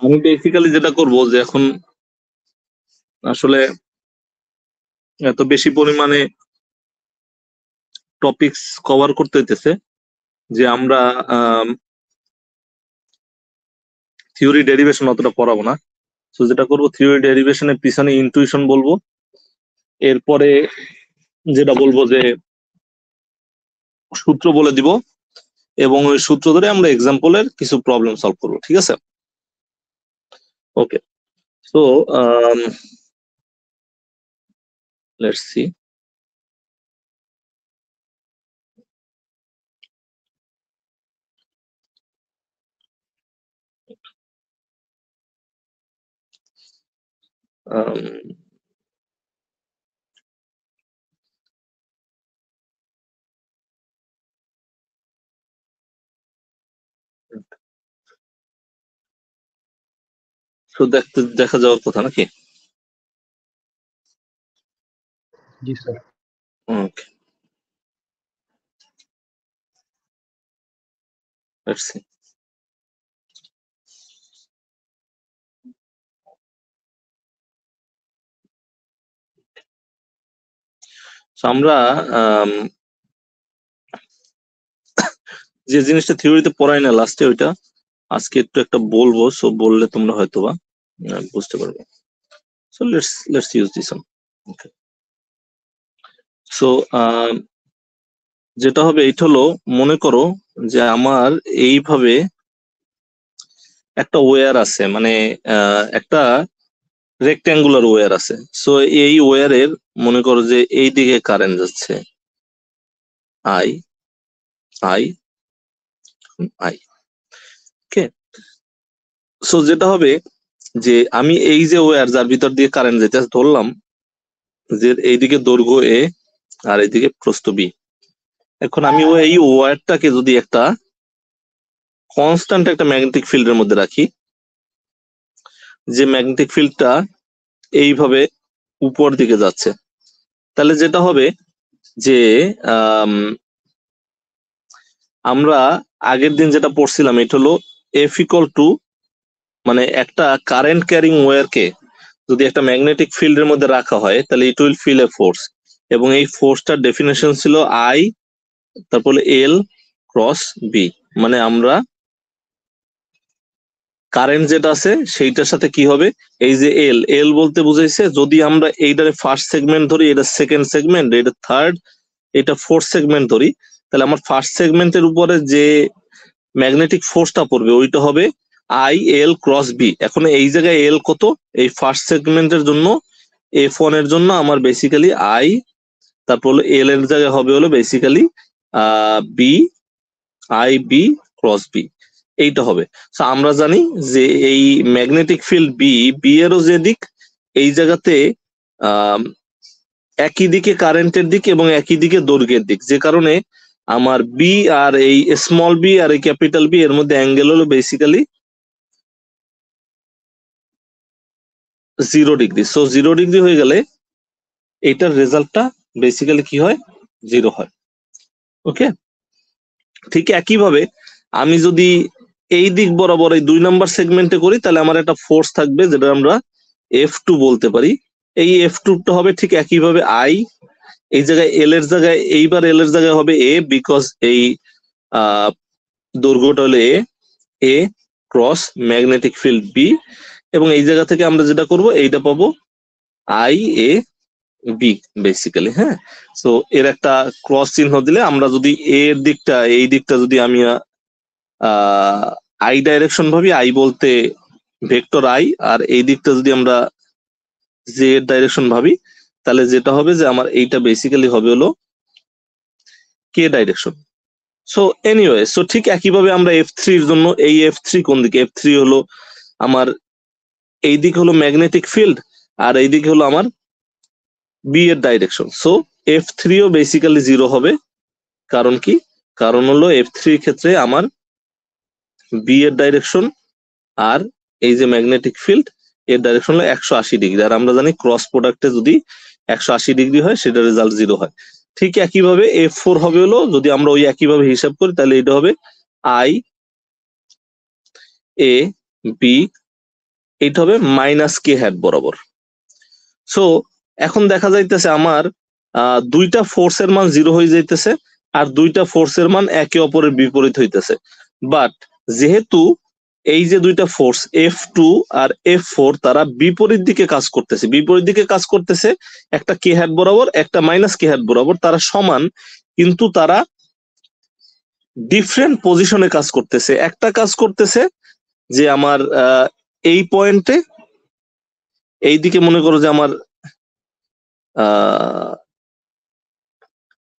আমি বেসিক্যালি যেটা করব যে এখন আসলে এত বেশি পরিমাণে টপিকস কভার করতে হইতেছে যে আমরা থিওরি ডেরিভেশন অতটা পড়াবো না। তো যেটা করবো থিওরি ডেরিভেশনের পিছনে ইনটুইশন বলবো, এরপরে যেটা বলবো যে সূত্র বলে দিব, এবং ওই সূত্র ধরে আমরা এক্সাম্পলের কিছু প্রবলেম সলভ করবো। ঠিক আছে? ওকে, সো লেটস সি। দেখা যাওয়ার কথা নাকি? জি স্যার। Okay, let's see. আমরা যে জিনিসটা থিওরিতে পড়াই না লাস্টে, ওইটা আজকে একটু একটা বলবো। সো বললে তোমরা হয়তোবা বুঝতে পারবে। So let's use this one. Okay, so যেটা হবে এইটা হলো, মনে করো যে আমার এইভাবে একটা ওয়্যার আছে, মানে একটা রেক্ট্যাঙ্গুলার ওয়্যার আছে। সো এই ওয়্যারের মনে করো যে এই দিকে কারেন্ট যাচ্ছে I I I. Okay, so যেটা হবে যে আমি এই যে ওয়্যার যার ভিতর দিয়ে কারেন্ট যেতে ধরলাম যে এইদিকে দৈর্ঘ্য এ আর এইদিকে প্রস্থ বি। এখন আমি এই ওয়্যারটাকে যদি একটা কনস্ট্যান্ট একটা ম্যাগনেটিক ফিল্ডের মধ্যে রাখি, যে ম্যাগনেটিক ফিল্ডটা এইভাবে উপর দিকে যাচ্ছে, তাহলে যেটা হবে যে আমরা আগের দিন যেটা পড়ছিলাম এটা হলো এফ ইকুয়াল টু, মানে একটা কারেন্ট ক্যারিং ওয়্যারকে যদি একটা ম্যাগনেটিক ফিল্ডের মধ্যে রাখা হয় তাহলে it will feel a force, এবং এই ফোর্সটার ডেফিনেশন ছিল আই তারপরে এল ক্রস বি। মানে আমরা কারেন্ট যেটা আছে সেইটার সাথে কি হবে, এই যে এল এল বলতে বুঝাইছে যদি আমরা এইটারে ফার্স্ট সেগমেন্ট ধরি, এটা সেকেন্ড সেগমেন্ট, এটা থার্ড, এটা ফোর্থ সেগমেন্ট ধরি, তাহলে আমার ফার্স্ট সেগমেন্টের উপরে যে ম্যাগনেটিক ফোর্সটা পড়বে ওইটা হবে আই এল ক্রস বি। এখন এই জায়গায় এল কত, এই ফার্স্ট সেগমেন্টের জন্য F1 এর জন্য আমার বেসিক্যালি আই, তারপর এল এর জায়গায় হবে হলো basically B, I B cross B, এইটা হবে। আমরা জানি যে এই ম্যাগনেটিক ফিল্ড বি, বি এরও যে দিক, এই জায়গাতে একই দিকে কারেন্টের দিক এবং একই দিকে দৈর্ঘ্যের দিক, যে কারণে আমার বি আর এই স্মল বি আর এই ক্যাপিটাল বি এর মধ্যে অ্যাঙ্গেল হলো বেসিক্যালি 0 ডিগ্রি। সো 0 ডিগ্রি হয়ে গেলে এইটার রেজাল্টটা বেসিক্যালি কি হয়, 0 হয়। ওকে, ঠিক একইভাবে আমি যদি এই দিক বরাবর এই 2 নাম্বার সেগমেন্টে করি তাহলে আমার একটা ফোর্স থাকবে যেটা আমরা F2 বলতে পারি। এই F2 টা হবে ঠিক একইভাবে আই, এই জায়গায় এল এর জায়গায়, এইবার এল এর জায়গায় হবে এ, বিকজ এই দৈর্ঘ্যটা হলো এ ক্রস ম্যাগনেটিক ফিল্ড বি, এবং এই জায়গা থেকে আমরা যেটা করব এইটা পাবো আই এ বি বেসিক্যালি। হ্যাঁ, সো এর একটা ক্রস চিহ্ন দিলে আমরা যদি এর দিকটা, এই দিকটা যদি আমি আই ডাইরেকশন ভাবি, আই বলতে ভেক্টর আই, আর এই দিকটা যদি আমরা জে এর ডাইরেকশন ভাবি, তাহলে যেটা হবে যে আমার এইটা বেসিক্যালি হবে হলো কে ডাইরেকশন। সো এনিওয়ে, সো ঠিক একইভাবে আমরা F3 এর জন্য, এই F3 কোন দিকে, F3 হলো আমার এই দিক হলো ম্যাগনেটিক ফিল্ড আর এই দিকে হলো আমার বি এর ডাইরেকশন। সো F3 ও বেসিক্যালি 0 হবে। কারণ কি, কারণ হলো F3 এর ক্ষেত্রে আমার বি এর ডাইরেকশন আর এই যে ম্যাগনেটিক ফিল্ড এর ডাইরেকশন হলো 180 ডিগ্রি, আর আমরা জানি ক্রস প্রোডাক্টে যদি 180 ডিগ্রি হয় সেটা রেজাল্ট 0 হয়। ঠিক একইভাবে F4 হবে হলো, যদি আমরা ওই একইভাবে হিসাব করি তাহলে এটা হবে I A B, এইটা হবে মাইনাস কে হ্যাট বরাবর। সো এখন দেখা যাইতেছে আমার দুইটা ফোর্সের মান 0 হয়ে যাইতেছে, আর দুইটা ফোর্সের মান একে অপরের বিপরীত হইতেছে। বাট যেহেতু এই যে দুইটা ফোর্স F2 আর F4 তারা বিপরীত দিকে কাজ করতেছে, একটা কে হ্যাট বরাবর, একটা মাইনাস কে হ্যাট বরাবর, তারা সমান কিন্তু তারা ডিফারেন্ট পজিশনে কাজ করতেছে। একটা কাজ করতেছে যে আমার এই পয়েন্টে, এইদিকে মনে করো যে আমার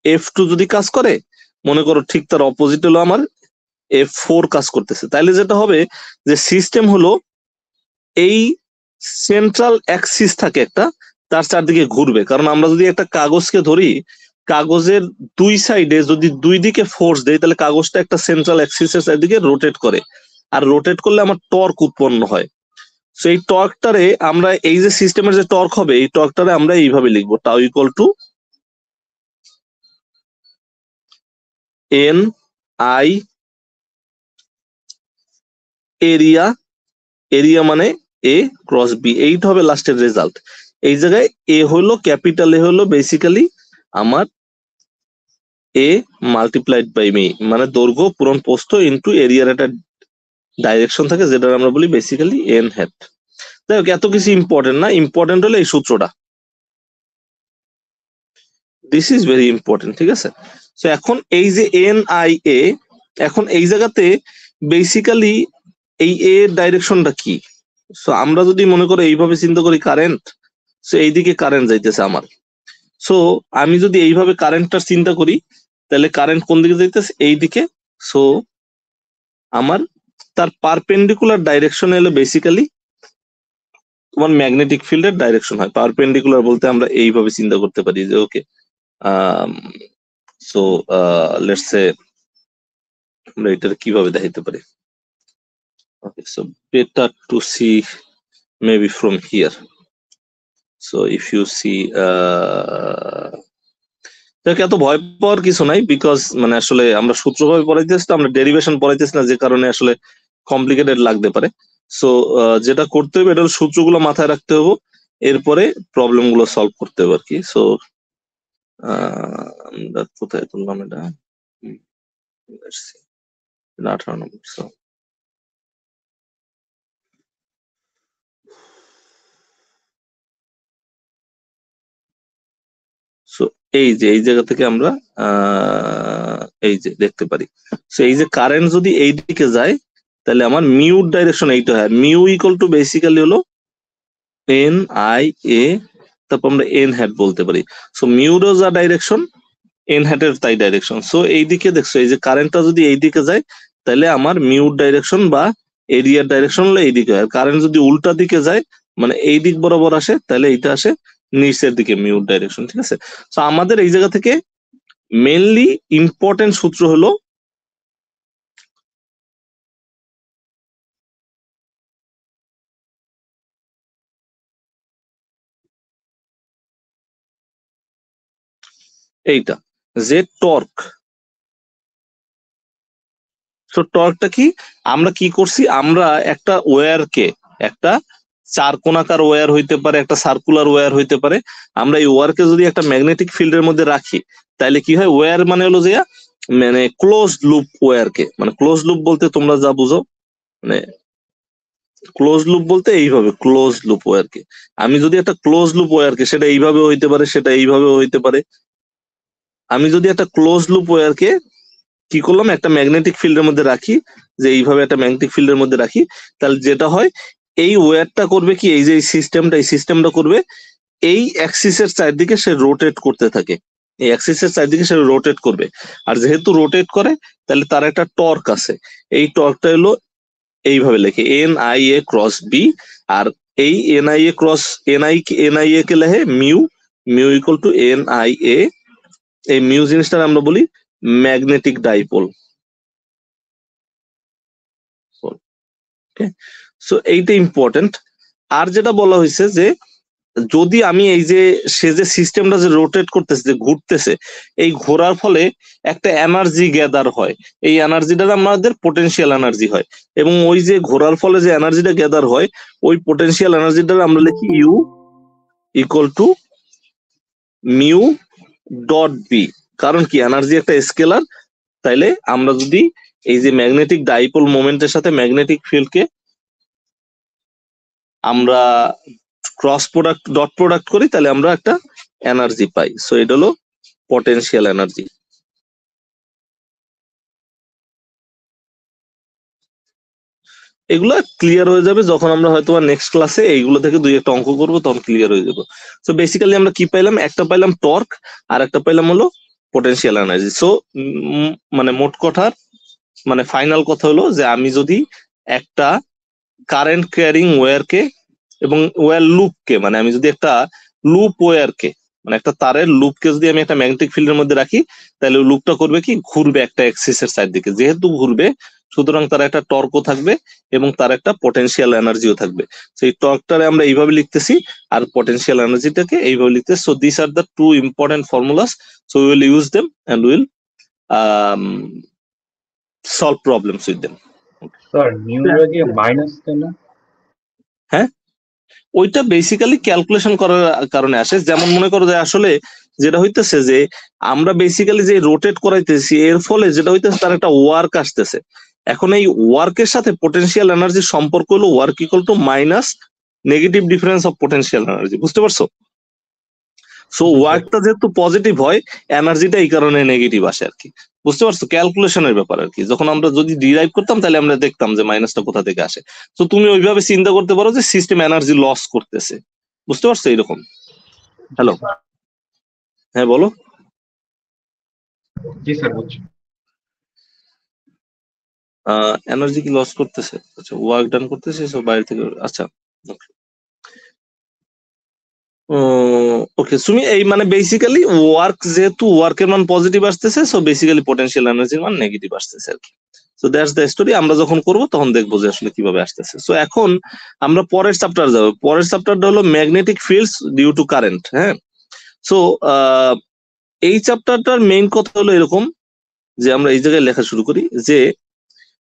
F2 যদি কাজ করে, মনে করো ঠিক তার অপোজিট হলো আমার F4 কাজ করতেছে। তাইলে যেটা হবে যে সিস্টেম হলো এই সেন্ট্রাল অ্যাক্সিস থাকে একটা, তার চারদিকে ঘুরবে। কারণ আমরা যদি একটা কাগজকে ধরি, কাগজের দুই সাইডে যদি দুই দিকে ফোর্স দেয়, তাহলে কাগজটা একটা সেন্ট্রাল অ্যাক্সিসের চারদিকে রোটেট করে, আর রোটেট করলে আমার টর্ক উৎপন্ন হয়। সো এই টর্কটারে আমরা, এই যে সিস্টেমের যে টর্ক হবে, এই টর্কটারে আমরা এইভাবে লিখবো, tau equal to N I area, area মানে এ ক্রস বি, এইটা হবে লাস্টের রেজাল্ট। এই জায়গায় এ হলো ক্যাপিটাল এ হলো বেসিক্যালি আমার এ মাল্টিপ্লাইড বাই মি, মানে দৈর্ঘ্য পূরণ প্রস্থ ইনটু এরিয়ার একটা ডাইরেকশন থাকে, যেটা আমরা বলি বেসিক্যালি এন হ্যাট। যাই হোক, এত কিছু ইম্পর্টেন্ট না, ইম্পর্টেন্ট হলো এই সূত্রটা, দিস ইজ ভেরি ইম্পর্টেন্ট, ঠিক আছে। সো এখন এই যে এন আই এ, এখন এই জায়গাতে বেসিক্যালি এই এ ডাইরেকশনটা কি? সো আমরা যদি মনে করো এইভাবে চিন্তা করি কারেন্ট, সো এইদিকে কারেন্ট যাইতেছে আমার। সো আমি যদি এইভাবে কারেন্টটার চিন্তা করি, তাহলে কারেন্ট কোন দিকে যাইতেছে? এইদিকে। সো আমার তার পারপেন্ডিকুলার ডাইরেকশন হলো বেসিক্যালি তোমার ম্যাগনেটিক ফিল্ডের ডাইরেকশন হয়। পারপেন্ডিকুলার বলতে আমরা এইভাবে চিন্তা করতে পারি যে ওকে, সো লেটস সে আমরা এটা কিভাবে দেখাইতে পারি। Okay, so better to see maybe from here. So if you see এত ভয় পাওয়ার কিছু নাই, বিকজ মানে আসলে আমরা সূত্রভাবে পড়াইতেছি, আমরা ডেরিভেশন পড়াইতেছি না, যে কারণে আসলে কমপ্লিকেটেড লাগতে পারে। সো যেটা করতে হবে, এটা হলো সূত্রগুলো মাথায় রাখতে হবে, এরপরে প্রবলেম গুলো সলভ করতে হবে আর কি। সো আমরা কোথায় তুললাম এটা? 18 নম্বর। সো এই যে এই জায়গা থেকে আমরা এই যে দেখতে পারি, সো এই যে কারেন্ট যদি এই দিকে যায়, তাহলে আমার মিউর ডাইরেকশন এইটা হয়। মিউ ইকুয়াল টু বেসিক্যালি হলো এন আই এ, তারপর আমরা এন হ্যাট বলতে পারি। সো মিউরও যা ডাইরেকশন, এন হ্যাটের তাই ডাইরেকশন। সো এইদিকে দেখছো, এই যে কারেন্টটা যদি এইদিকে যায়, তাহলে আমার মিউর ডাইরেকশন বা এরিয়ার ডাইরেকশন হলো এইদিকে হয়। কারেন্ট যদি উল্টা দিকে যায়, মানে এই দিক বরাবর আসে, তাহলে এইটা আসে নিচের দিকে, মিউর ডাইরেকশন, ঠিক আছে। তো আমাদের এই জায়গা থেকে মেইনলি ইম্পর্টেন্ট সূত্র হলো এইটা, যে টর্ক। সো টর্কটা কি? আমরা কি করছি, আমরা একটা ওয়্যারকে, একটা চার কোণাকার ওয়্যার হইতে পারে, একটা সার্কুলার ওয়্যার হইতে পারে, আমরা এই ওয়্যারকে যদি একটা ম্যাগনেটিক ফিল্ডের মধ্যে রাখি, তাহলে কি হয়, ওয়্যার মানে হলো যে মানে ক্লোজ লুপ ওয়্যারকে, মানে ক্লোজ লুপ বলতে তোমরা যা বুঝো, মানে ক্লোজ লুপ বলতে এইভাবে ক্লোজ লুপ ওয়্যারকে, আমি যদি একটা ক্লোজ লুপ ওয়্যারকে, সেটা এইভাবে হইতে পারে, সেটা এইভাবে হইতে পারে, আমি যদি একটা ক্লোজ লুপ ওয়্যারকে কি করলাম, একটা ম্যাগনেটিক ফিল্ডের মধ্যে রাখি, যে এইভাবে একটা ম্যাগনেটিক ফিল্ডের মধ্যে রাখি, তাহলে যেটা হয়, এই ওয়্যারটা করবে কি, এই যে এই সিস্টেমটা করবে, এই অ্যাক্সিসের চারদিকে সে রোটেট করতে থাকে, এই অ্যাক্সিসের চারদিকে সে রোটেট করবে। আর যেহেতু রোটেট করে, তাহলে তার একটা টর্ক আছে, এই টর্কটা হলো এইভাবে লেখে N I A cross B. আর এই N I A cross N I A কে লেখে mu, mu equal to N I A. এই মিউ জিনিসটা আমরা বলি ম্যাগনেটিক ডাইপোল। সো এইটা ইম্পর্টেন্ট। আর যেটা বলা হয়েছে যে যদি আমি এই যে সে যে সিস্টেমটা যে রোটেট করতেছে, যে ঘুরতেছে, এই ঘোরার ফলে একটা এনার্জি গ্যাদার হয়, এই এনার্জিটা আমাদের পোটেনশিয়াল এনার্জি হয়, এবং ওই যে ঘোরার ফলে যে এনার্জিটা গ্যাদার হয়, ওই পোটেনশিয়াল এনার্জিটা আমরা লিখি U equal to mu dot B. কারণ কি, এনার্জি একটা স্কেলার, তাইলে আমরা যদি এই যে ম্যাগনেটিক ডাইপোল মোমেন্টের সাথে ম্যাগনেটিক ফিল্ডকে আমরা ক্রস প্রোডাক্ট ডট প্রোডাক্ট করি, তাহলে আমরা একটা এনার্জি পাই। সো এটা হলো পটেনশিয়াল এনার্জি। এগুলো ক্লিয়ার হয়ে যাবে যখন আমরা হয়তো নেক্সট ক্লাসে এইগুলো থেকে দুই একটা অঙ্ক করবো, তখন ক্লিয়ার হয়ে যাবে। সো বেসিক্যালি আমরা কি পাইলাম, একটা পাইলাম টর্ক আর একটা পাইলাম হলো পটেনশিয়াল এনার্জি। সো মানে মোট কথার মানে ফাইনাল কথা হলো যে আমি যদি একটা কারেন্ট ক্যারিং ওয়্যারকে এবং ওয়্যার লুপকে, মানে আমি যদি একটা লুপ ওয়্যারকে, মানে একটা তারের লুপকে যদি আমি একটা ম্যাগনেটিক ফিল্ডের মধ্যে রাখি, তাহলে ওই লুপটা করবে কি, ঘুরবে একটা অ্যাক্সিসের সাইড দিকে। যেহেতু ঘুরবে, সুতরাং তার একটা টর্কও থাকবে এবং তার একটা পটেনশিয়াল এনার্জিও থাকবে। সেই টর্কটারে আমরা এইভাবে লিখতেছি আর পটেনশিয়াল এনার্জিটাকে এইভাবে লিখতেছি। So this are the two important formulas. So we will use them and will solve problems with them. Sir নিউমেরিকে মাইনাস কেন? হ্যাঁ, ওইটা বেসিক্যালি ক্যালকুলেশন করার কারণে আসে। যেমন মনে করো যে আসলে যেটা হইতেছে যে আমরা বেসিক্যালি যে রোটেট করাইতেছি, এর ফলে যেটা হইতেছে তার একটা ওয়ার্ক আসতেছে। এখন এই ওয়ার্কের সাথে পোটেনশিয়াল এনার্জির সম্পর্ক হলো work equal to minus negative difference of potential energy. বুঝতে পারছো? সো ওয়ার্কটা যেহেতু পজিটিভ হয়, এনার্জিটা এই কারণে নেগেটিভ আসে আর কি। বুঝতে পারছো? ক্যালকুলেশনের ব্যাপার আর কি। যখন আমরা যদি ডিরাইভ করতাম, তাহলে আমরা দেখতাম যে মাইনাসটা কোথা থেকে আসে। তো তুমি ওইভাবে চিন্তা করতে পারো যে সিস্টেম এনার্জি লস করতেছে। বুঝতে পারছো? এইরকম। হ্যালো, হ্যাঁ বলো। জি স্যার, বুঝছি। এনার্জি কি লস করতেছে? আচ্ছা, ওয়ার্ক ডান করতেছে সব বাইরে থেকে। আচ্ছা, ওকে তুমি এই মানে বেসিক্যালি ওয়ার্ক, যেহেতু ওয়ার্কের মান পজিটিভ আসতেছে, সো বেসিক্যালি পোটেনশিয়াল এনার্জির মান নেগেটিভ আসতেছে আর কি। So that's the story. আমরা যখন করব তখন দেখবো যে আসলে কিভাবে আসতেছে। সো এখন আমরা পরের চ্যাপ্টার যাবো। পরের চ্যাপ্টারটা হলো magnetic fields due to current. হ্যাঁ, সো এই চ্যাপ্টারটার মেইন কথা হলো এরকম যে আমরা এই জায়গায় লেখা শুরু করি যে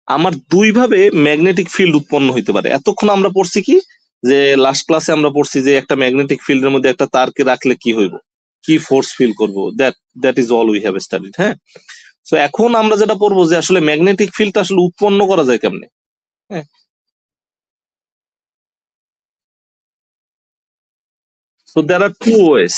আমার দুই ভাবে ম্যাগনেটিক ফিল্ড উৎপন্ন হইতে পারে। এতক্ষণ আমরা পড়ছি কি, যে লাস্ট ক্লাসে আমরা পড়ছি যে একটা ম্যাগনেটিক ফিল্ডের মধ্যে একটা তারকে রাখলে কি হইব, কি ফোর্স ফিল করবো, that is all we have studied. হ্যাঁ, সো এখন আমরা যেটা পড়বো যে আসলে ম্যাগনেটিক ফিল্ডটা আসলে উৎপন্ন করা যায় কেমনে। হ্যাঁ, সো দেয়ার আর টু ওয়েস।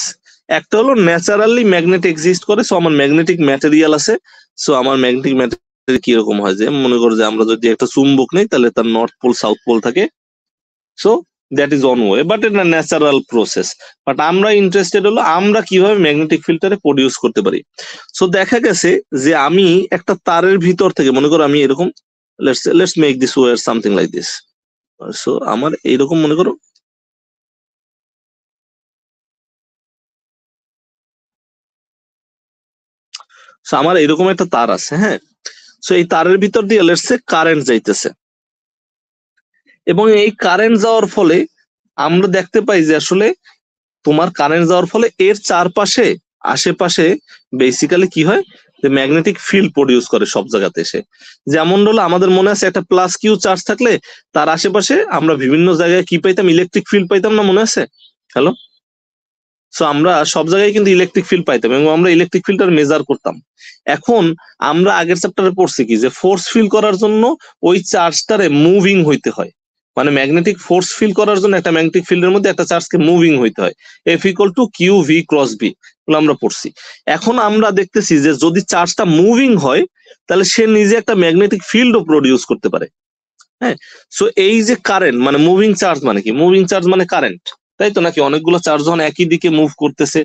একটা হলো ন্যাচারালি ম্যাগনেট এক্সিস্ট করে, সো আমার ম্যাগনেটিক ম্যাটেরিয়াল আছে। সো আমার ম্যাগনেটিক ম্যাটেরিয়াল কিরকম হয়, যে মনে করো যে আমরা যদি একটা চুম্বক নেই, তাহলে তার নর্থ পোল সাউথ পোল থাকে। So that is one way, but এটা ন্যাচারাল প্রসেস। বাট আমরা ইন্টারেস্টেড হলো আমরা কিভাবে ম্যাগনেটিক ফিল্ডটারে প্রডিউস করতে পারি। সো দেখা গেছে যে আমি একটা তারের ভিতর থেকে, মনে করো আমি এরকম, let's make this wire something like this. So আমার এইরকম মনে করো আমার এরকম একটা তার আছে। হ্যাঁ, সো এই তারের ভিতর দিয়ে লেটস সে কারেন্ট যাইতেছে, এবং এই কারেন্ট যাওয়ার ফলে আমরা দেখতে পাই যে আসলে তোমার কারেন্ট যাওয়ার ফলে এর চারপাশে আশেপাশে বেসিক্যালি কি হয়, যে ম্যাগনেটিক ফিল্ড প্রডিউস করে সব জায়গাতে এসে। যেমন হলো আমাদের মনে আছে একটা প্লাস কিউ চার্জ থাকলে তার আশেপাশে আমরা বিভিন্ন জায়গায় কি পাইতাম, ইলেকট্রিক ফিল্ড পাইতাম না, মনে আছে? হ্যালো, সো আমরা সব জায়গায় কিন্তু ইলেকট্রিক ফিল্ড পাইতাম এবং আমরা ইলেকট্রিক ফিল্ডটার মেজার করতাম। এখন আমরা আগের চ্যাপ্টারে পড়ছি কি, যে ফোর্স ফিল করার জন্য ওই চার্জটারে মুভিং হইতে হয়। মানে ম্যাগনেটিক ফোর্স ফিল করার জন্য একটা ম্যাগনেটিক ফিল্ডের মধ্যে একটা চার্জকে মুভিং হইতে হয়। F equal to Q V cross B, আমরা পড়ছি। এখন আমরা দেখতেছি যে যদি চার্জটা মুভিং হয়, তাহলে সে নিজে একটা ম্যাগনেটিক ফিল্ডও প্রডিউস করতে পারে। হ্যাঁ, সো এই যে কারেন্ট মানে মুভিং চার্জ, মানে কি মুভিং চার্জ মানে কারেন্ট, তাই তো নাকি? অনেকগুলো চার্জ যখন একই দিকে মুভ করতেছে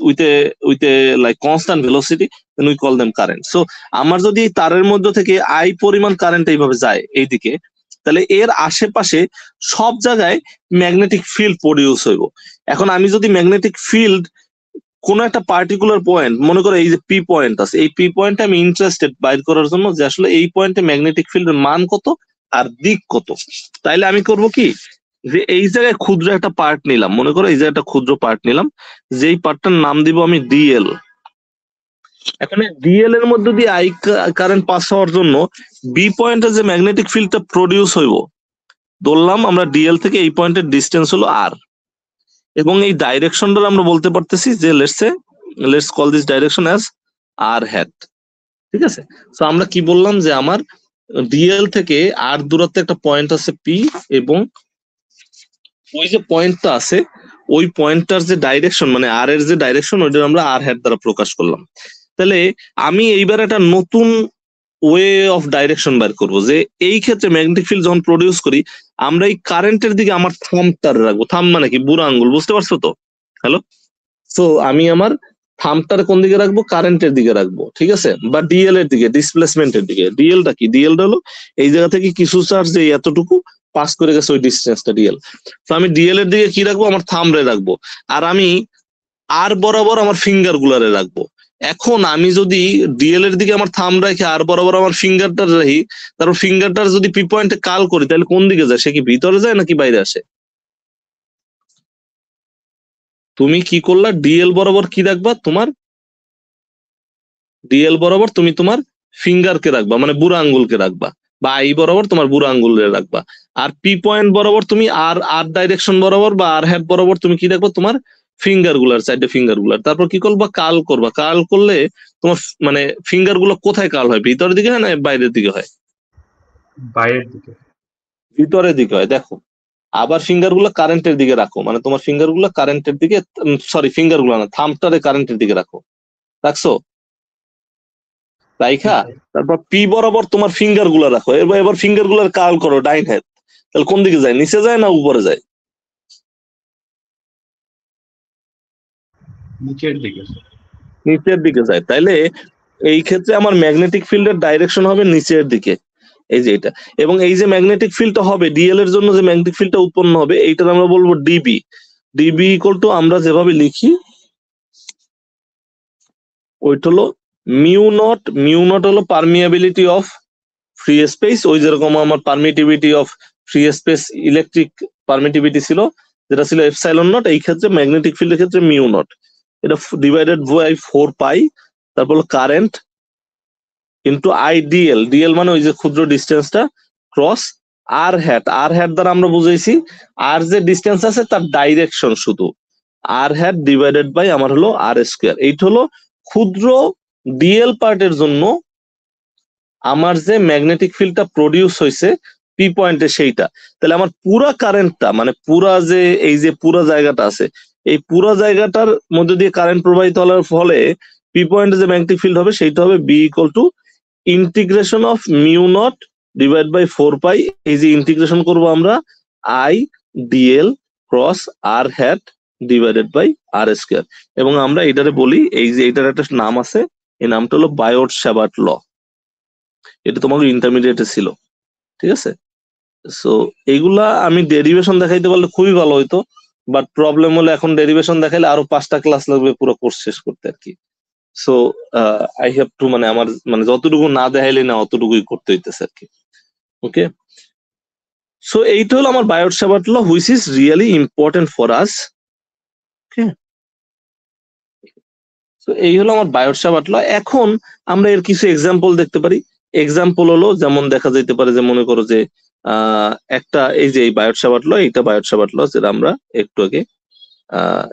with a like constant velocity, then we call them current. So আমার যদি এই তারের মধ্যে থেকে আই পরিমাণ কারেন্ট এইভাবে যায় এইদিকে, তাহলে এর আশেপাশে সব জায়গায় ম্যাগনেটিক ফিল্ড প্রডিউস হইব। এখন আমি যদি ম্যাগনেটিক ফিল্ড কোন একটা পার্টিকুলার পয়েন্ট, মনে করো এই যে পি পয়েন্ট আছে, এই পি পয়েন্টে আমি ইন্টারেস্টেড বাইর করার জন্য যে আসলে এই পয়েন্টে ম্যাগনেটিক ফিল্ডের মান কত আর দিক কত, তাইলে আমি করব কি, যে এই জায়গায় ক্ষুদ্র একটা পার্ট নিলাম, মনে করো এই জায়গায় একটা ক্ষুদ্র পার্ট নিলাম, যেই পার্টটার নাম দিব আমি ডিএল। এখন ডিএল এর মধ্যে দিয়ে আই কারেন্ট পাস হওয়ার জন্য বি পয়েন্টে যে ম্যাগনেটিক ফিল্ডটা প্রডিউস হইব, ধরলাম আমরা ডিএল থেকে এই পয়েন্টের ডিস্টেন্স হলো আর, এবং এই ডাইরেকশনটা আমরা বলতে পারতেছি যে let's call this direction as r hat. ঠিক আছে, তো আমরা কি বললাম যে আমার ডিএল থেকে আর দূরত্বে একটা পয়েন্ট আছে পি, এবং ওই যে পয়েন্টটা আছে ওই পয়েন্টটার যে ডাইরেকশন মানে আর এর যে ডাইরেকশন ওইটা আমরা আর হ্যাট দ্বারা প্রকাশ করলাম। তাহলে আমি এইবার একটা নতুন ওয়ে অফ ডাইরেকশন বের করবো, যে এই ক্ষেত্রে ম্যাগনেটিক ফিল্ড যখন প্রডিউস করি আমরা এই কারেন্টের দিকে আমার থাম্বটা রাখবো। থাম্ব মানে কি? বুড়ো আঙ্গুল, বুঝতে পারছো তো? হ্যালো, সো আমি আমার থাম্বটার কোন দিকে রাখবো? কারেন্টের দিকে রাখবো, ঠিক আছে, বা ডিএল এর দিকে, ডিসপ্লেসমেন্টের দিকে। ডিএলটা কি? ডিএলটা হলো এই জায়গা থেকে কিছু চার্জ যে এতটুকু পাস করে গেছে ওই ডিস্টেন্সটা ডিএল। তো আমি ডিএল এর দিকে কি রাখবো? আমার থাম্বরে রাখবো, আর আমি আর বরাবর আমার ফিঙ্গার গুলারে রাখবো। এখন আমি যদি ডিএল এর দিকে আমার থাম্ব রাখি আর বরাবর আমার ফিঙ্গারটা রাখি, তারপর ফিঙ্গারটার যদি পি পয়েন্টে কাল করি তাহলে কোন দিকে যায়? সে কি ভিতরে যায় নাকি বাইরে আসে? তুমি কি করলা? ডিএল বরাবর কি রাখবা? তোমার ডিএল বরাবর তুমি তোমার ফিঙ্গারকে রাখবা, মানে বুড়ো আঙ্গুলকে রাখবা, বা আই বরাবর তোমার বুড়ো আঙ্গুলে রাখবা। আর পি পয়েন্ট বরাবর তুমি আর আর ডাইরেকশন বরাবর বা আর হ্যাট বরাবর তুমি কি রাখবা? তোমার ফিঙ্গার গুলার, সাইডে ফিঙ্গার গুলার। তারপর কি করবা? কাল করবা। কাল করলে তোমার মানে ফিঙ্গার গুলো কোথায় কাল হয়? ভিতরের দিকে হয় না বাইরের দিকে হয়? বাইরের দিকে। ভিতরের দিকে হয়। দেখো, আবার ফিঙ্গার গুলো কারেন্টের দিকে রাখো, মানে তোমার ফিঙ্গার গুলো কারেন্টের দিকে, সরি ফিঙ্গার গুলো না, থাম্বটারে কারেন্টের দিকে রাখো। রাখছো? রাইখা তারপর পি বরাবর তোমার ফিঙ্গার গুলা রাখো। এবার ফিঙ্গার গুলার কার্ল করো ডাইন হাত। তাহলে কোন দিকে যায়? নিচে যায় না উপরে যায়? নিচের দিকে। নিচের দিকে যায়। তাইলে এই ক্ষেত্রে আমার ম্যাগনেটিক ফিল্ডের ডাইরেকশন হবে নিচের দিকে, এই যে এটা। এবং এই যে ম্যাগনেটিক ফিল্ডটা হবে ডিএল এর জন্য, যে ম্যাগনেটিক ফিল্ডটা উৎপন্ন হবে এইটার আমরা বলবো ডিবি। ডিবি ইকুয়াল টু আমরা যেভাবে লিখি ওইটা হলো মিউ নট হলো পারমিয়াবিলিটি অফ ফ্রি স্পেস। ওই যেরকম আমার permittivity of free space electric permittivity ছিল, যেটা ছিল এপসাইলন নট, এই ক্ষেত্রে ম্যাগনেটিক ফিল্ডের ক্ষেত্রে মিউ নট। এটা ডিভাইডেড বাই 4 পাই, তারপর current into I DL. DL মানে ওই যে ক্ষুদ্র ডিস্টেন্সটা ক্রস আর হ্যাট। আর হ্যাট দ্বারা আমরা বুঝাইছি আর যে ডিস্টেন্স আছে তার ডাইরেকশন শুধু, আর হ্যাট ডিভাইডেড বাই আমার হলো আর স্কোয়ার। এইটা হলো ক্ষুদ্র ডিএল পার্টের জন্য আমার যে ম্যাগনেটিক ফিল্ডটা প্রডিউস হয়েছে পি পয়েন্টে সেইটা। তাহলে আমার পুরা কারেন্টটা মানে পুরা যে এই যে পুরা জায়গাটা আছে এই পুরা জায়গাটার মধ্যে দিয়ে কারেন্ট প্রবাহিত হওয়ার ফলে পি পয়েন্টে যে ম্যাগনেটিক ফিল্ড হবে সেইটা হবে B equal to integration of mu naught divide by 4 pi. এই যে ইন্টিগ্রেশন করব আমরা I dl cross r hat divided by r square. এবং আমরা এটারে বলি, এই যে এটার একটা নাম আছে, এই নামটা হলো বায়োট স্যাবার্ট ল। এটা তোমাকে ইন্টারমিডিয়েটে ছিল, ঠিক আছে। সো এইগুলা আমি ডেরিভেশন দেখাইতে পারলে খুবই ভালো হইতো, বাট প্রবলেম হলো এখন ডেরিভেশন দেখাইলে আরো 5টা ক্লাস লাগবে পুরো কোর্স শেষ করতে আর কি। সো আই হ্যাভ টু মানে আমার মানে যতটুকু না দেখাইলে না অতটুকুই করতে হইতেছে আর কি। ওকে, সো এইটা হলো আমার Biot Savart law which is really important for us. Okay, তো এই হলো আমার বায়োট স্যাবার্ট ল। এখন আমরা এর কিছু এক্সাম্পল দেখতে পারি। এক্সাম্পল হলো যেমন দেখা যাইতে পারে যে মনে করো যে একটা এই যে এই বায়োট স্যাবার্ট ল, এইটা বায়োট স্যাবার্ট ল যেটা আমরা একটু আগে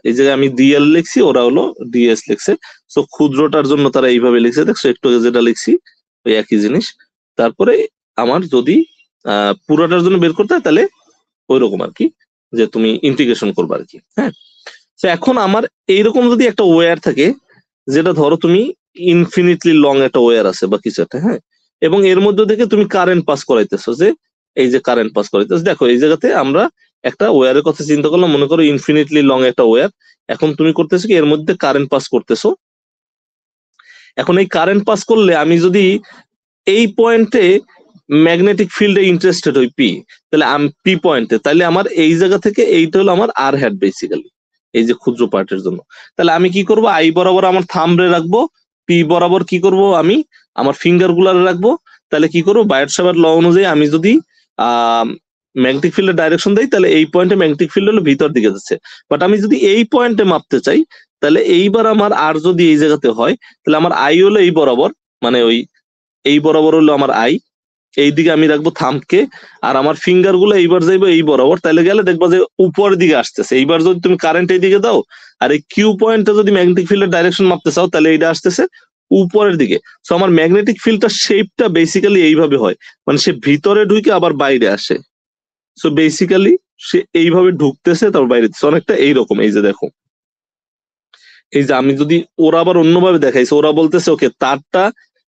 এই জায়গায় আমি ডিএল লিখছি, ওরা হলো ডিএস লিখছে। সো ক্ষুদ্রটার জন্য তারা এইভাবে লিখছে, দেখছো একটু আগে যেটা লিখছি ওই একই জিনিস। তারপরে আমার যদি পুরোটার জন্য বের করতে হয় তাহলে ওই রকম আর কি, যে তুমি ইন্টিগ্রেশন করবে আর কি। হ্যাঁ, তো এখন আমার এইরকম যদি একটা ওয়্যার থাকে, যেটা ধরো তুমি ইনফিনিটলি লং একটা ওয়্যার আছে বা কিছু একটা, হ্যাঁ, এবং এর মধ্যে থেকে তুমি কারেন্ট পাস করাইতেছো, যে এই যে কারেন্ট পাস করাইতেছো। দেখো এই জায়গাতে আমরা একটা ওয়্যারের কথা চিন্তা করলাম, মনে করো ইনফিনিটলি লং একটা ওয়্যার। এখন তুমি করতেছো কি, এর মধ্যে কারেন্ট পাস করতেছো। এখন এই কারেন্ট পাস করলে আমি যদি এই পয়েন্টে ম্যাগনেটিক ফিল্ডে ইন্টারেস্টেড হই পি, তাহলে আমি পি পয়েন্টে, তাহলে আমার এই জায়গা থেকে এইটা হলো আমার আর হ্যাট বেসিক্যালি, এই যে ক্ষুদ্র পার্টের জন্য। তাহলে আমি কি করব, আই বরাবর আমার থাম্বরে রাখবো, পি বরাবর কি করব আমি আমার ফিঙ্গার গুলারে রাখবো। তাহলে কি করবো, বায়োট স্যাবার্ট ল অনুযায়ী আমি যদি ম্যাগনেটিক ফিল্ডের ডাইরেকশন দেই তাহলে এই পয়েন্টে ম্যাগনেটিক ফিল্ড হলো ভিতর দিকে যাচ্ছে। বাট আমি যদি এই পয়েন্টে মাপতে চাই তাহলে এইবার আমার আর যদি এই জায়গাতে হয় তাহলে আমার আই হলো এই বরাবর, মানে ওই এই বরাবর হলো আমার আই, এইদিকে আমি রাখবো থাম্বকে, আর আমার ফিঙ্গার গুলো এইবার যাইবো এই বরাবর, তাহলে গেলে দেখবা যে উপরের দিকে আসতেছে। এইবার যদি তুমি কারেন্ট এইদিকে দাও আর এই কিউ পয়েন্টে যদি ম্যাগনেটিক ফিল্ডের ডাইরেকশন মাপতে চাও তাহলে এইটা আসতেছে উপরের দিকে। সো আমার ম্যাগনেটিক ফিল্ডটার শেপটা বেসিক্যালি এইভাবে হয়, মানে সে ভিতরে ঢুকে আবার বাইরে আসে। সো বেসিক্যালি সে এইভাবে ঢুকতেছে তারপর বাইরে, অনেকটা এইরকম। এই যে দেখো, এই যে আমি যদি ওরা আবার অন্যভাবে দেখাইছে, ওরা বলতেছে ওকে তারটা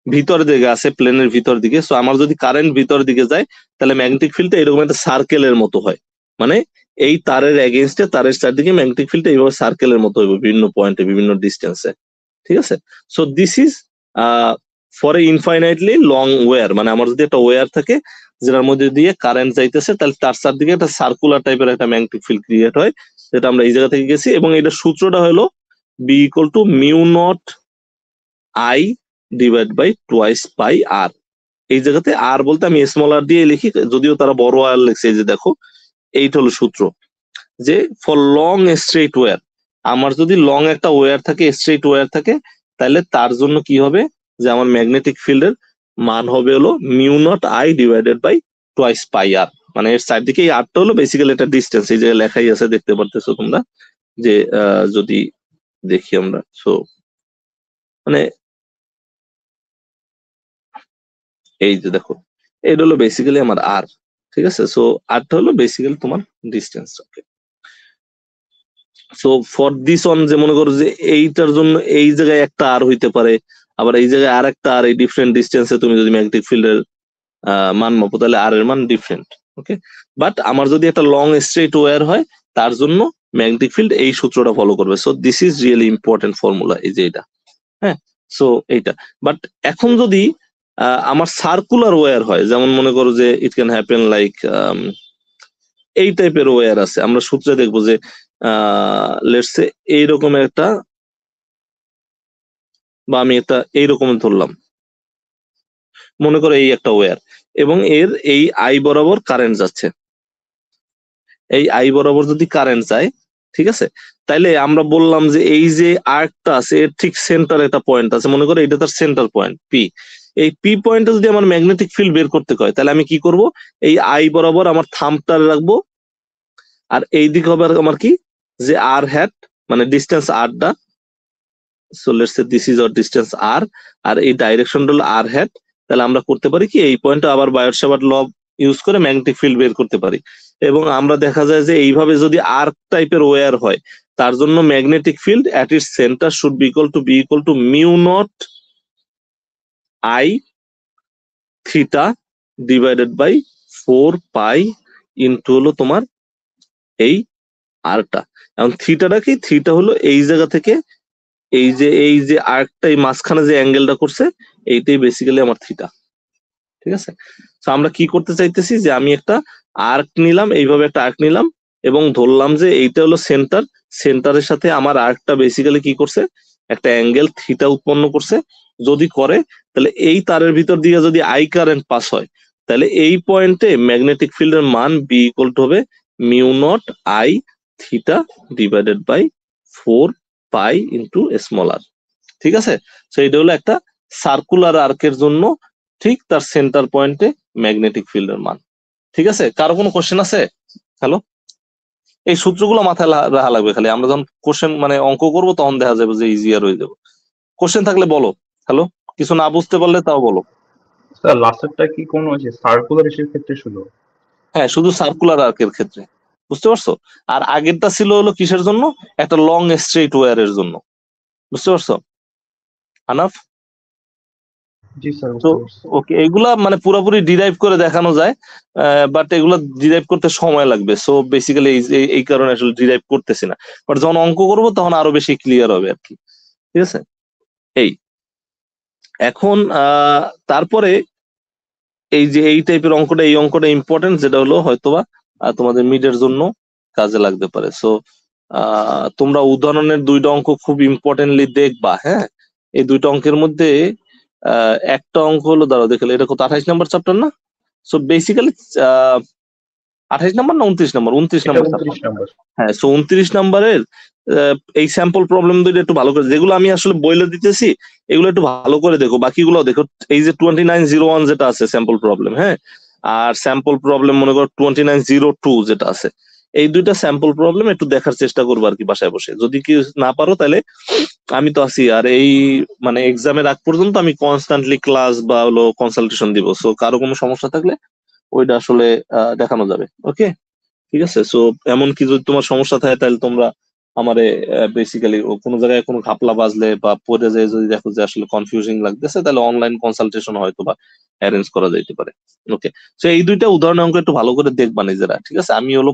ভিতর দিকে আছে, প্লেনের ভিতর দিকে। সো আমার যদি কারেন্ট ভিতর দিকে যায় তাহলে ম্যাগনেটিক ফিল্ডটা এরকম একটা সার্কেলের মতো হয়, মানে এই তারের এগেইনস্টে তারের চারদিকে ম্যাগনেটিক ফিল্ডটা এইভাবে সার্কেলের মতো হইবে বিভিন্ন পয়েন্টে বিভিন্ন ডিস্টেন্সে। ঠিক আছে, so this is for a infinitely long wire, মানে আমার যদি একটা ওয়্যার থাকে যেটার মধ্যে দিয়ে কারেন্ট যাইতেছে তাহলে তার চারদিকে একটা সার্কুলার টাইপের একটা ম্যাগনেটিক ফিল্ড ক্রিয়েট হয়, যেটা আমরা এই জায়গা থেকে গেছি। এবং এটার সূত্রটা হলো B equal to mu not I divide by twice pi R. এই জায়গাতে আর বলতে আমি স্মল আর দিয়ে লিখি, যদিও তারা বড় আর লিখছে। এই যে দেখো, এইটা হলো সূত্র যে ফর লং স্ট্রেট ওয়্যার, আমার যদি লং একটা ওয়্যার থাকে, স্ট্রেট ওয়্যার থাকে, তাহলে তার জন্য কি হবে যে আমার ম্যাগনেটিক ফিল্ডের মান হবে হলো mu not I divided by twice pi R. মানে এর চারদিকে এই আরটা হলো বেসিক্যালি এটা ডিস্টেন্স, এই জায়গায় লেখাই আছে দেখতে পারতেছো তোমরা, যে যদি দেখি আমরা, সো মানে এই যে দেখো, এটা হলো বেসিক্যালি আমার আর। ঠিক আছে, সো আরটা হলো বেসিক্যালি তোমার distance. Okay, so for this on, যে মনে করো যে এইটার জন্য এই জায়গায় একটা আর হইতে পারে, আবার এই জায়গায় আর একটা আর, এই ডিফারেন্ট ডিস্টেন্সে তুমি যদি ম্যাগনেটিক ফিল্ডের মান মাপো তাহলে আর এর মান ডিফারেন্ট। ওকে, বাট আমার যদি একটা লং স্ট্রেট ওয়্যার হয় তার জন্য ম্যাগনেটিক ফিল্ড এই সূত্রটা ফলো করবে। So this is really important formula, এই যে এটা। হ্যাঁ, সো এইটা। বাট এখন যদি আমার সার্কুলার ওয়্যার হয়, যেমন মনে করো যে ইট ক্যান হ্যাপেন লাইক এই টাইপের ওয়্যার আছে, আমরা সূত্রে দেখবো যে লেটস সে এইরকম একটা, বা আমি এটা এইরকম ধরলাম, মনে করো এই একটা ওয়্যার এবং এর এই আই বরাবর কারেন্ট যাচ্ছে। এই আই বরাবর যদি কারেন্ট যায়, ঠিক আছে, তাইলে আমরা বললাম যে এই যে আর্কটা আছে এর ঠিক সেন্টার একটা পয়েন্ট আছে, মনে করো এটা তার সেন্টার পয়েন্ট পি। এই পি পয়েন্টে যদি আমার ম্যাগনেটিক ফিল্ড বের করতে হয় তাহলে আমি কি করব, এই আই বরাবর আমার থাম্বটা রাখবো, আর এই দিকে হবে আমার কি, যে আর হ্যাট, মানে ডিস্টেন্স আরটা। So let's say this is our distance R, আর এই ডাইরেকশনটা হলো আর হ্যাট। তাহলে আমরা করতে পারি কি, এই পয়েন্টে আবার বায়োট-স্যাভার্ট ল ইউজ করে ম্যাগনেটিক ফিল্ড বের করতে পারি। এবং আমরা দেখা যায় যে এইভাবে যদি আর্ক টাইপের ওয়্যার হয় তার জন্য magnetic field at its centre should be equal to mu not I theta divided by 4 pi into হলো তোমার এই আরটা। এখন থিটাটা কি, থিটা হলো এই জায়গা থেকে এই যে আর্কটা এই মাঝখানে যে অ্যাঙ্গেলটা করছে এইটাই বেসিক্যালি আমার থিটা। ঠিক আছে, তো আমরা কি করতে চাইতেছি যে আমি একটা আর্ক নিলাম, এইভাবে একটা আর্ক নিলাম এবং ধরলাম যে এইটা হলো সেন্টার, সেন্টারের সাথে আমার আর্কটা বেসিক্যালি কি করছে, একটা অ্যাঙ্গেল থিটা উৎপন্ন করছে। যদি করে তাহলে এই তারের ভিতর দিয়ে যদি আই কারেন্ট পাস হয় তাহলে এই পয়েন্টে ম্যাগনেটিক ফিল্ডের মান বি ইকুয়াল টু হবে mu not I theta divided by 4 pi into small R. ঠিক আছে, তো এটা হলো একটা সার্কুলার আর্কের জন্য ঠিক তার সেন্টার পয়েন্টে ম্যাগনেটিক ফিল্ডের মান। ঠিক আছে, কারো কোনো কোশ্চেন আছে? হ্যালো, এই সূত্রগুলো মাথায় রাখা লাগবে, খালি আমরা যখন কোশ্চেন মানে অঙ্ক করবো তখন দেখা যাবে যে ইজিয়ার হয়ে যাবে। কোশ্চেন থাকলে বলো। হ্যালো, কিছু না বুঝতে পারলে তাও বলো। স্যার লাস্টেরটা কি কোনো আছে সার্কুলার ইস্যুর ক্ষেত্রে শুধু? হ্যাঁ, শুধু সার্কুলার আর্কের ক্ষেত্রে, বুঝতে পারছো? আর আগেরটা ছিল হলো কিসের জন্য, একটা লং স্ট্রেট ওয়্যারের জন্য, বুঝতে পারছো? আনাফ, জি স্যার, তো বুঝতে পারছি। ওকে, এগুলা মানে পুরোপুরি ডিরাইভ করে দেখানো যায়, বাট এগুলা ডিরাইভ করতে সময় লাগবে। সো বেসিক্যালি এই কারণে আসলে ডিরাইভ করতেছি না, বাট যখন অঙ্ক করবো তখন আরো বেশি ক্লিয়ার হবে আর কি। ঠিক আছে, এই এখন তারপরে এই যে এই টাইপের অঙ্কটা, এই অঙ্কটা ইম্পর্টেন্ট, যেটা হলো হয়তোবা তোমাদের মিডের জন্য কাজে লাগতে পারে। সো তোমরা উদাহরণের দুইটা অঙ্ক খুব ইম্পর্টেন্টলি দেখবা। হ্যাঁ, এই দুইটা অঙ্কের মধ্যে একটা অঙ্ক হলো, দাঁড়াও দেখলে, এটা কত, 28 নম্বর চ্যাপ্টার না? সো বেসিক্যালি 28 নাম্বার না 29 নাম্বার? 29 এটা নাম্বার 29 নাম্বার। হ্যাঁ, সো 29 নাম্বারের এই স্যাম্পল প্রবলেম দুইটা একটু ভালো করে, যেগুলো আমি আসলে বইলে দিতেছি এগুলো একটু ভালো করে দেখো, বাকিগুলো দেখো। এই যে 2901 যেটা আছে স্যাম্পল প্রবলেম, হ্যাঁ, আর স্যাম্পল প্রবলেম মনে করো 2902 যেটা আছে, এই দুইটা স্যাম্পল প্রবলেম একটু দেখার চেষ্টা করবো আর কি বাসায় বসে। যদি কি না পারো তাহলে আমি তো আছি, আর এই মানে এক্সামের আগ পর্যন্ত আমি কনস্ট্যান্টলি ক্লাস বা হলো কনসালটেশন দিব। সো কারো কোনো সমস্যা থাকলে ওইটা আসলে দেখানো যাবে। ওকে, ঠিক আছে। সো এমন কি যদি তোমার সমস্যা থাকে তাহলে তোমরা আমারে বেসিক্যালি কোনো জায়গায় কোনো ঘাপলা বাজলে বা পড়ে যায় যদি দেখো যে আসলে কনফিউজিং লাগতেছে, তাহলে অনলাইন কনসালটেশন হয়তো বা অ্যারেঞ্জ করা যাইতে পারে। ওকে, তো এই দুইটা উদাহরণ অঙ্ক একটু ভালো করে দেখবা নিজেরা, ঠিক আছে? আমি হলো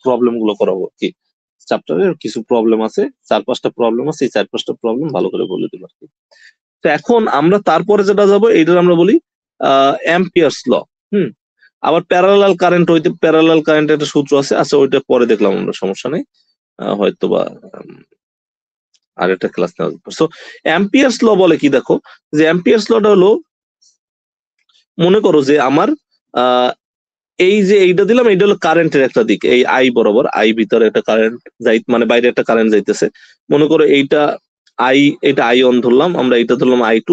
প্রবলেম গুলো করাবো কি, চ্যাপ্টারের কিছু প্রবলেম আছে, 4-5টা প্রবলেম আছে, এই 4-5টা প্রবলেম ভালো করে বলে দিবা আর কি। তো এখন আমরা তারপরে যেটা যাবো এইটার আমরা বলি অ্যাম্পিয়ার্স ল। হুম, আবার প্যারালাল কারেন্ট হইতে, প্যারালাল কারেন্টের একটা সূত্র আছে, আচ্ছা ওইটা পরে দেখলাম আমরা, সমস্যা নেই, হয়তো বা আর একটা ক্লাস নেওয়া যাবে। সো অ্যাম্পিয়ার্স ল বলে কি, দেখো যে অ্যাম্পিয়ার্স লটা হলো, মনে করো যে আমার এই যে এইটা দিলাম, এইটা হলো কারেন্টের একটা দিক, এই আই বরাবর, আই ভিতরে একটা কারেন্ট যাই, মানে বাইরে একটা কারেন্ট যাইতেছে। মনে করো এইটা আই, এটা আই অন ধরলাম আমরা, এইটা ধরলাম I2।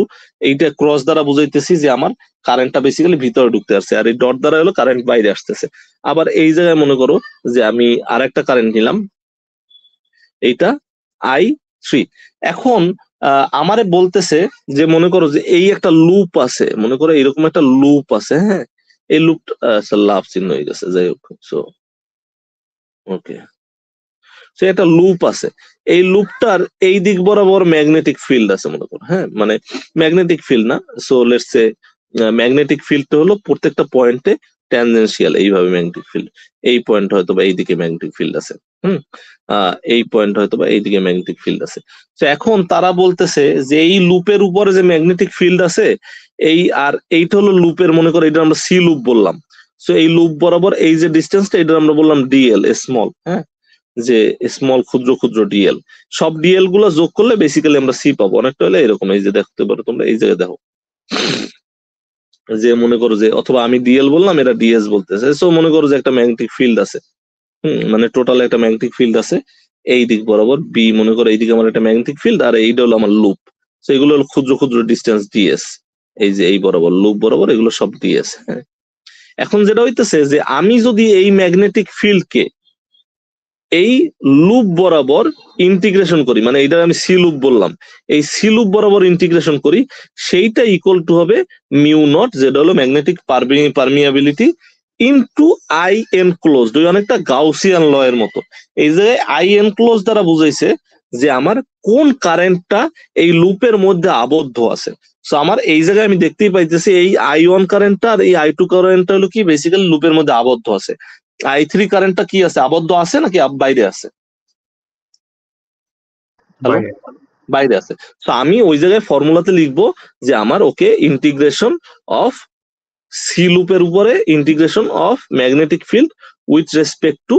এইটা ক্রস দ্বারা বুঝাইতেছি যে আমার কারেন্টটা বেসিক্যালি ভিতরে ঢুকতে আসছে, আর এই ডট দ্বারা হলো কারেন্ট বাইরে আসতেছে। আবার এই জায়গায় মনে করো যে আমি আর একটা কারেন্ট নিলাম, এইটা I3। এখন আমারে বলতেছে যে মনে করো যে এই একটা লুপ আছে, মনে করো এরকম একটা লুপ আছে, হ্যাঁ, এই লুপটা লাভ চিহ্ন হয়ে গেছে, যাই হোক। সো ওকে, সে একটা লুপ আছে, এই লুপটার এই দিক বরাবর ম্যাগনেটিক ফিল্ড আছে মনে করো, হ্যাঁ, মানে ম্যাগনেটিক ফিল্ড না, সো লেটস সে ম্যাগনেটিক ফিল্ডটা হলো প্রত্যেকটা পয়েন্টে ট্যানজেনশিয়াল, এইভাবে ম্যাগনেটিক ফিল্ড, এই পয়েন্ট হয়তো বা এইদিকে ম্যাগনেটিক ফিল্ড আছে। হুম, এই পয়েন্ট হয়তো বা এইদিকে ম্যাগনেটিক ফিল্ড আছে। তো এখন তারা বলতেছে যে এই লুপের উপরে যে ম্যাগনেটিক ফিল্ড আছে, এই আর এইটা হলো লুপের, মনে করো এটা আমরা সি লুপ বললাম। সো এই লুপ বরাবর এই যে ডিস্টেন্সটা, এটা আমরা বললাম ডিএল, স্মল, হ্যাঁ, যে স্মল ক্ষুদ্র ক্ষুদ্র ডিএল, সব ডিএল গুলো যোগ করলে বেসিক্যালি আমরা সি পাবো। অনেকটা হলে এরকম, এই যে দেখতে পারো তোমরা, এই জায়গায় দেখো যে মনে করো যে, অথবা আমি ডিএল বললাম, এরা ডিএস বলতেছে। সো মনে করো যে একটা ম্যাগনেটিক ফিল্ড আছে, মানে টোটাল একটা ম্যাগনেটিক ফিল্ড আছে এই দিক বরাবর বি, মনে করো এইদিকে আমার একটা ম্যাগনেটিক ফিল্ড, আর এইটা হলো আমার লুপ। তো এগুলো হলো ক্ষুদ্র ক্ষুদ্র ডিস্টেন্স ডিএস, এই যে এই বরাবর লুপ বরাবর এগুলো সব ডিএস। হ্যাঁ, এখন যেটা হইতেছে যে আমি যদি এই ম্যাগনেটিক ফিল্ডকে এই লুপ বরাবর ইন্টিগ্রেশন করি, মানে এইটা আমি সি লুপ বললাম, এই সি লুপ বরাবর ইন্টিগ্রেশন করি, সেইটা ইকুয়াল টু হবে মিউ নট, যেটা হলো magnetic permeability into I enclosed, ওই অনেকটা গাউসিয়ান ল এর মতো। এই জায়গায় আই এনক্লোজ দ্বারা বুঝাইছে যে আমার কোন কারেন্টটা এই লুপের মধ্যে আবদ্ধ আছে। সো আমার এই জায়গায় আমি দেখতেই পাইতেছি এই I1 কারেন্টটা আর এই I2 কারেন্টটা হলো কি বেসিক্যালি লুপের মধ্যে আবদ্ধ আছে। I3 কারেন্টটা কি আছে, আবদ্ধ আছে নাকি বাইরে আছে? হ্যালো, বাইরে। বাইরে আছে। তো আমি ওই জায়গায় ফর্মুলাতে লিখবো যে আমার ওকে ইন্টিগ্রেশন অফ সি লুপের উপরে integration of magnetic filled with respect to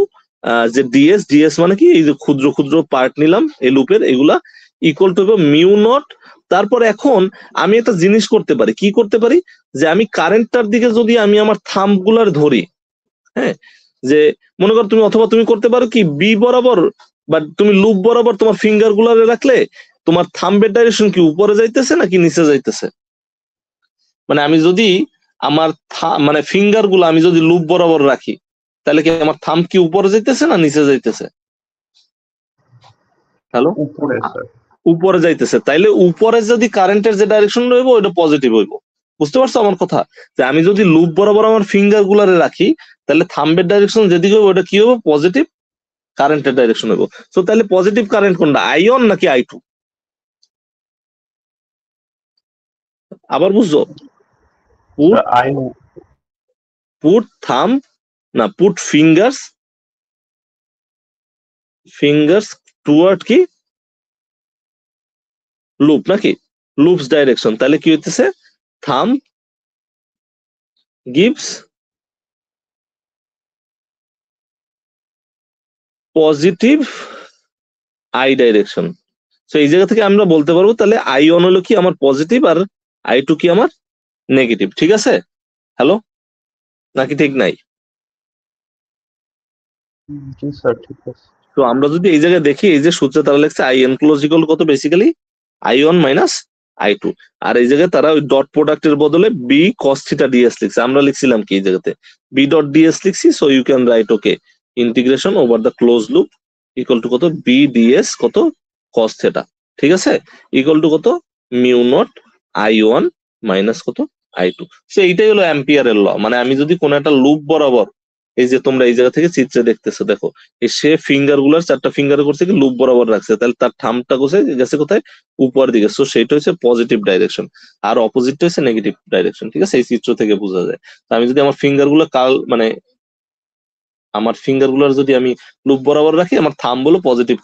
যে ডিএস মানে কি, এই যে ক্ষুদ্র ক্ষুদ্র পার্ট নিলাম এই লুপের, এগুলা ইকুয়াল টু মিউ নট। তারপর এখন আমি একটা জিনিস করতে পারি, কি করতে পারি, যে আমি কারেন্টটার দিকে যদি আমি আমার থাম্ব গুলার ধরি, হ্যাঁ, যে মনে করো তুমি, অথবা তুমি করতে পারো কি বি বরাবর, বা তুমি লুপ বরাবর তোমার ফিঙ্গার গুলারে রাখলে তোমার থাম্বের ডাইরেকশন কি উপরে যাইতেছে নাকি নিচে যাইতেছে। মানে আমি যদি আমার মানে ফিঙ্গার গুলো আমি যদি লুপ বরাবর রাখি, তাহলে কি আমার থাম্ব কি উপরে যাইতেছে না নিচে যাইতেছে? হ্যালো, উপরে স্যার। উপরে যাইতেছে। তাইলে উপরে যদি কারেন্টের যে ডাইরেকশন রইব ওইটা পজিটিভ হইব। বুঝতে পারছো আমার কথা? যে আমি যদি লুপ বরাবর আমার ফিঙ্গার গুলারে রাখি, তাহলে থাম্বের ডাইরেকশন যেদিকে হবে ওটা কি হবে, পজিটিভ কারেন্টের ডাইরেকশন হইব। সো তাহলে পজিটিভ কারেন্ট কোনটা, I1 নাকি I2? আবার বুঝছো? পুট আই পুট থাম্ব, না পুট ফিঙ্গার্স টুয়ার্ড কি লুপ, নাকি লুপস ডাইরেকশন। তাহলে কি হইতেছে, thumb gives positive I direction. তো এই জায়গা থেকে আমরা বলতে পারবো তাহলে I1 হলো কি আমার পজিটিভ আর I2 কি আমার নেগেটিভ। ঠিক আছে? হ্যালো, নাকি ঠিক নাই? জি স্যার, ঠিক আছে। তো আমরা যদি এই জায়গায় দেখি, এই যে সূত্রে তারা লিখছে আই এনক্লোজ ইকুয়াল কত, বেসিক্যালি I1 মাইনাস I2, আর এই জায়গায় তারা ওই ডট প্রোডাক্টের বদলে বি কস থিটা ডিএস লিখছে। আমরা লিখছিলাম কি এই জায়গাতে বি ডট ডিএস লিখছি, so you can write okay integration over the close loop equal to কত বি ডিএস কত কস থিটা, ঠিক আছে, ইকুয়াল টু কত মিউ নট I1 মাইনাস কত I2। সো এইটাই হলো অ্যাম্পিয়ারের ল। মানে আমি যদি কোনো একটা লুপ বরাবর, এই যে তোমরা এই জায়গা থেকে চিত্রে দেখতেছো, দেখো সে ফিঙ্গার গুলার 4টা ফিঙ্গার করছে কি লুপ বরাবর রাখছে, তাহলে তার থাম্বটা কোথায় গেছে, কোথায় উপর দিকে, সো সেইটা হচ্ছে পজিটিভ ডাইরেকশন, আর অপোজিটটা হচ্ছে নেগেটিভ ডাইরেকশন, ঠিক আছে, এই চিত্র থেকে বোঝা যায়। তো আমি যদি আমার ফিঙ্গার গুলো মানে আমার ফিঙ্গার গুলার যদি আমি লুপ বরাবর রাখি, আমার থাম্ব হলো পজিটিভ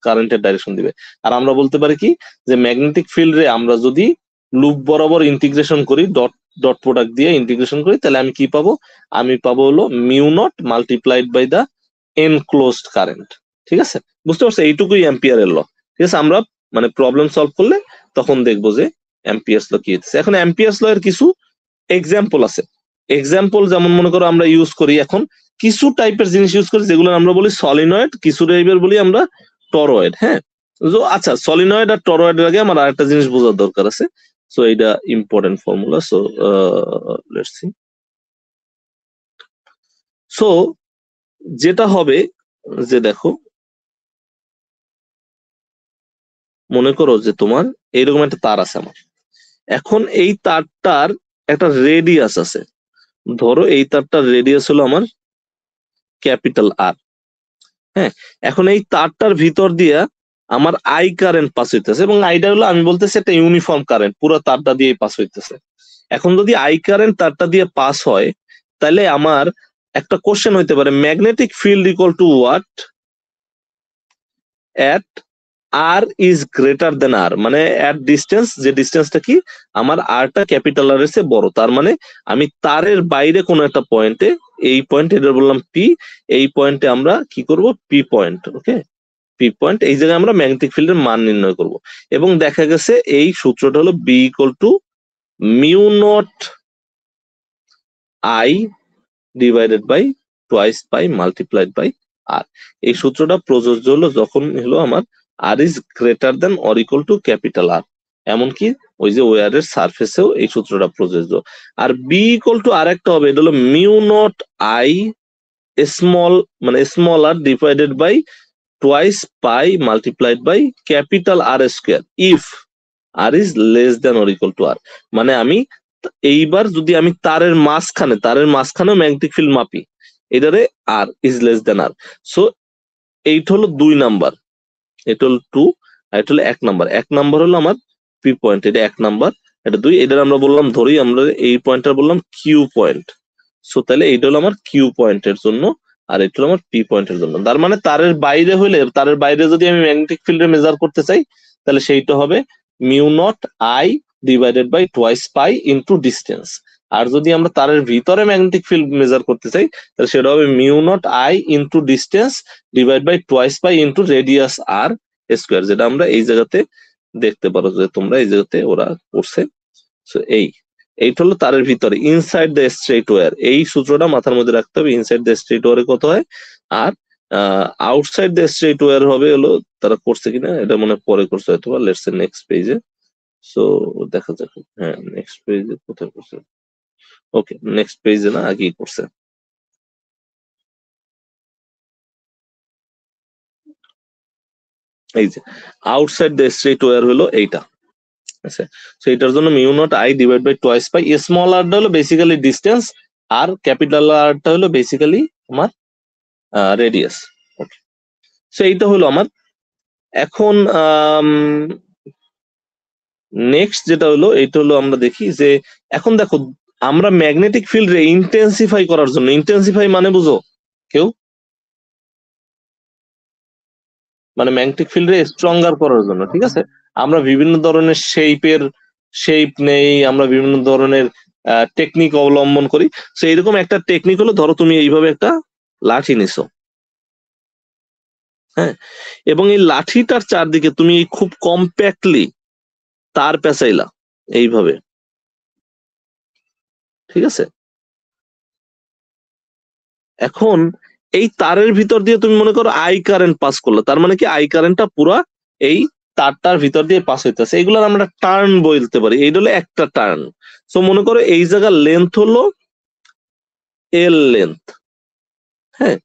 কারেন্টের ডাইরেকশন দিবে। আর আমরা বলতে পারি কি যে ম্যাগনেটিক ফিল্ড রে আমরা যদি লুপ বরাবর ইন্টিগ্রেশন করি, ডট ডট প্রোডাক্ট দিয়ে ইন্টিগ্রেশন করি, তাহলে আমি কি পাবো, আমি পাবো হলো mu naught multiplied by the enclosed current, ঠিক আছে, বুঝতে পারছো, এইটুকুই অ্যাম্পিয়ারের ল। ঠিক আছে, আমরা মানে প্রবলেম সলভ করলে তখন দেখবো যে অ্যাম্পিয়ার্স ল কি হচ্ছে। এখন অ্যাম্পিয়ার্স ল এর কিছু এক্সাম্পল আছে। এক্সাম্পল যেমন মনে করো আমরা ইউজ করি এখন কিছু টাইপের জিনিস ইউজ করি যেগুলো আমরা বলি সলিনয়েড, কিছু টাইপের বলি আমরা টরয়েড। হ্যাঁ, আচ্ছা, সলিনয়েড আর টরয়েডের আগে আমার আরেকটা জিনিস বোঝার দরকার আছে। সো এটা important formula. So let's see. So যেটা হবে যে দেখো, মনে করো যে তোমার এইরকম একটা তার আছে আমার, এখন এই তারটার একটা রেডিয়াস আছে, ধরো এই তারটার রেডিয়াস হলো আমার ক্যাপিটাল আর। হ্যাঁ, এখন এই তারটার ভিতর দিয়া আমার আই কারেন্ট পাস হইতেছে, এবং আইটা হলো আমি বলতেছি একটা ইউনিফর্ম কারেন্ট পুরো তারটা দিয়ে পাস হইতেছে। এখন যদি আই কারেন্ট তারটা দিয়ে পাস হয়, তাহলে আমার একটা কোশ্চেন হইতে পারে magnetic field equal to what at R is greater than R, মানে এট ডিস্টেন্স, যে ডিস্টেন্সটা কি আমার আরটা ক্যাপিটাল আর এর চেয়ে বড়, তার মানে আমি তারের বাইরে কোনো একটা পয়েন্টে, এই পয়েন্ট এটা বললাম পি, এই পয়েন্টে আমরা কি করব পি পয়েন্ট, ওকে, পি পয়েন্ট, এই জায়গায় আমরা ম্যাগনেটিক ফিল্ডের মান নির্ণয় করব। এবং দেখা গেছে এই সূত্রটা হলো B equal to mu not I divided by twice pi multiplied by R. এই সূত্রটা প্রযোজ্য হলো যখন হলো আমার R is greater than or equal to capital R, এমনকি ওই যে ওয়ারের সারফেসেও এই সূত্রটা প্রযোজ্য। আর বি ইকুয়াল টু আর একটা হবে, এটা হলো মিউ নট আই স্মল, মানে small R divided by twice pi multiplied by capital R square if R is less then or equal to আর। মানে আমি এইবার যদি আমি তারের মাঝখানে ম্যাগনেটিক ফিল্ড মাপি, এটারে R is less than R. So এইটা হলো 2 নাম্বার, এটা হলো 2, আর এটা হলো 1 নাম্বার। 1 নাম্বার হলো আমার পি পয়েন্ট, এটা 1 নাম্বার, এটা 2, এটার আমরা বললাম ধরি আমরা এই পয়েন্টটা বললাম কিউ পয়েন্ট। সো তাহলে এইটা হলো আমার কিউ পয়েন্টের জন্য, আর এটা হলো আমার পি পয়েন্টের জন্য। তার মানে তারের বাইরে হইলে, তারের বাইরে যদি আমি ম্যাগনেটিক ফিল্ডে মেজার করতে চাই, তাহলে সেইটা হবে mu not I divided by twice pi into distance. আর যদি আমরা তারের ভিতরে ম্যাগনেটিক ফিল্ড মেজার করতে চাই, তাহলে সেটা হবে mu not I into distance divide by twice pi into radius r square, যেটা আমরা এই জায়গাতে দেখতে পারো যে তোমরা এই জায়গাতে ওরা করছে। সো এইটা হলো তারের ভিতরে ইনসাইড দ্য স্ট্রেট ওয়্যার, এই সূত্রটা মাথার মধ্যে রাখতে হবে। ইনসাইড দ্য স্ট্রেট ওয়্যারে কত হয়, আর আউটসাইড দ্য স্ট্রেট ওয়্যার হবে হলো, তারা করছে কিনা এটা মনে পরে করছে হয়তো, বা লেটস সে নেক্সট পেজে। সো দেখা যাক, হ্যাঁ নেক্সট পেজে কোথায় করছে, ওকে নেক্সট পেজে না আগেই করছে। এই যে আউটসাইড দ্য স্ট্রেট ওয়্যার হলো এইটা, আচ্ছা। সো এটার জন্য mu not I divide by twice pi, small আরটা হলো বেসিক্যালি ডিস্টেন্স, আর ক্যাপিটাল আরটা হলো বেসিক্যালি আমার রেডিয়াস। ওকে, সো এইটা হলো আমার। এখন নেক্সট যেটা হলো এইটা হলো আমরা দেখি যে এখন দেখো আমরা ম্যাগনেটিক ফিল্ড রে ইন্টেন্সিফাই করার জন্য, ইন্টেন্সিফাই মানে বুঝো কেউ, মানে ম্যাগনেটিক ফিল্ড রে স্ট্রঙ্গার করার জন্য, ঠিক আছে, আমরা বিভিন্ন ধরনের শেপ নেই, আমরা বিভিন্ন ধরনের টেকনিক অবলম্বন করি। সো এইরকম একটা টেকনিক হলো, ধরো তুমি এইভাবে একটা লাঠি নিছো, হ্যাঁ, এবং এই লাঠিটার চারদিকে তুমি খুব কম্প্যাক্টলি তার পেঁচাইলা এইভাবে, ঠিক আছে। এখন এই তারের ভিতর দিয়ে তুমি মনে করো আই কারেন্ট পাস করলো, তার মানে কি আই কারেন্টটা পুরা এই তারটার ভিতর দিয়ে পাস হইতেছে, এগুলোর আমরা টার্ন বলতে পারি। এইটা হলো একটা টার্ন। সো মনে করো এই জায়গার লেন্থ হলো এল লেন্থ, হ্যাঁ,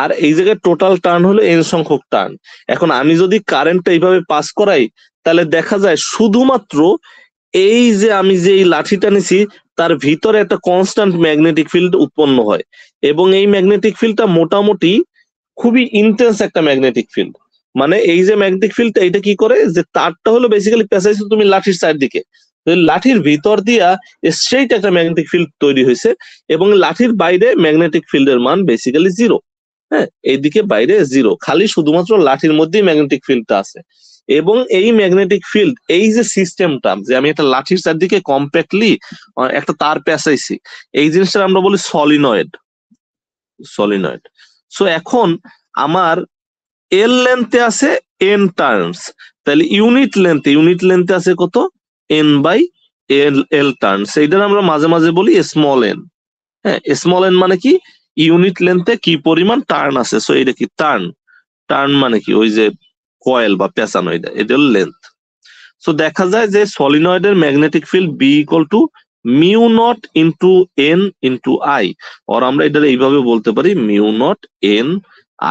আর এই জায়গায় টোটাল টার্ন হলো এন সংখ্যক টার্ন। এখন আমি যদি কারেন্টটা এইভাবে পাস করাই, তাহলে দেখা যায় শুধুমাত্র এই যে আমি যে এই লাঠিটা নিছি তার ভিতরে একটা কনস্ট্যান্ট ম্যাগনেটিক ফিল্ড উৎপন্ন হয়, এবং এই ম্যাগনেটিক ফিল্ডটা মোটামুটি খুবই ইন্টেন্স একটা ম্যাগনেটিক ফিল্ড। মানে এই যে ম্যাগনেটিক ফিল্ডটা এটা কি করে, যে তারটা হলো বেসিক্যালি পেঁচাইছো তুমি লাঠির চারদিকে, তো এই লাঠির ভিতর দিয়া স্ট্রেইট একটা ম্যাগনেটিক ফিল্ড তৈরি হয়েছে, এবং লাঠির বাইরে ম্যাগনেটিক ফিল্ডের মান বেসিক্যালি জিরো। হ্যাঁ, এইদিকে বাইরে জিরো, খালি শুধুমাত্র লাঠির মধ্যেই ম্যাগনেটিক ফিল্ডটা আছে। এবং এই ম্যাগনেটিক ফিল্ড, এই যে সিস্টেমটা, যে আমি একটা লাঠির চারদিকে কম্প্যাক্টলি একটা তার পেঁচাইছি, এই জিনিসটা আমরা বলি সলিনয়েড। সলিনয়েড। সো এখন আমার এল লেন্থে আছে এন টার্নস, তাহলে ইউনিট লেন্থে আছে কত, n by l l turns. এইটার আমরা মাঝে মাঝে বলি স্মল এন। হ্যাঁ, স্মল এন মানে কি, ইউনিট লেন্থে কি পরিমাণ টার্ন আছে। সো এটা কি টার্ন, টার্ন মানে কি ওই যে কয়েল বা পেঁচানো, এটা হলো লেন্থ। সো দেখা যায় যে সলিনয়েডের magnetic field B equal to mu not into N into I, আর আমরা এটা এইভাবে বলতে পারি mu not an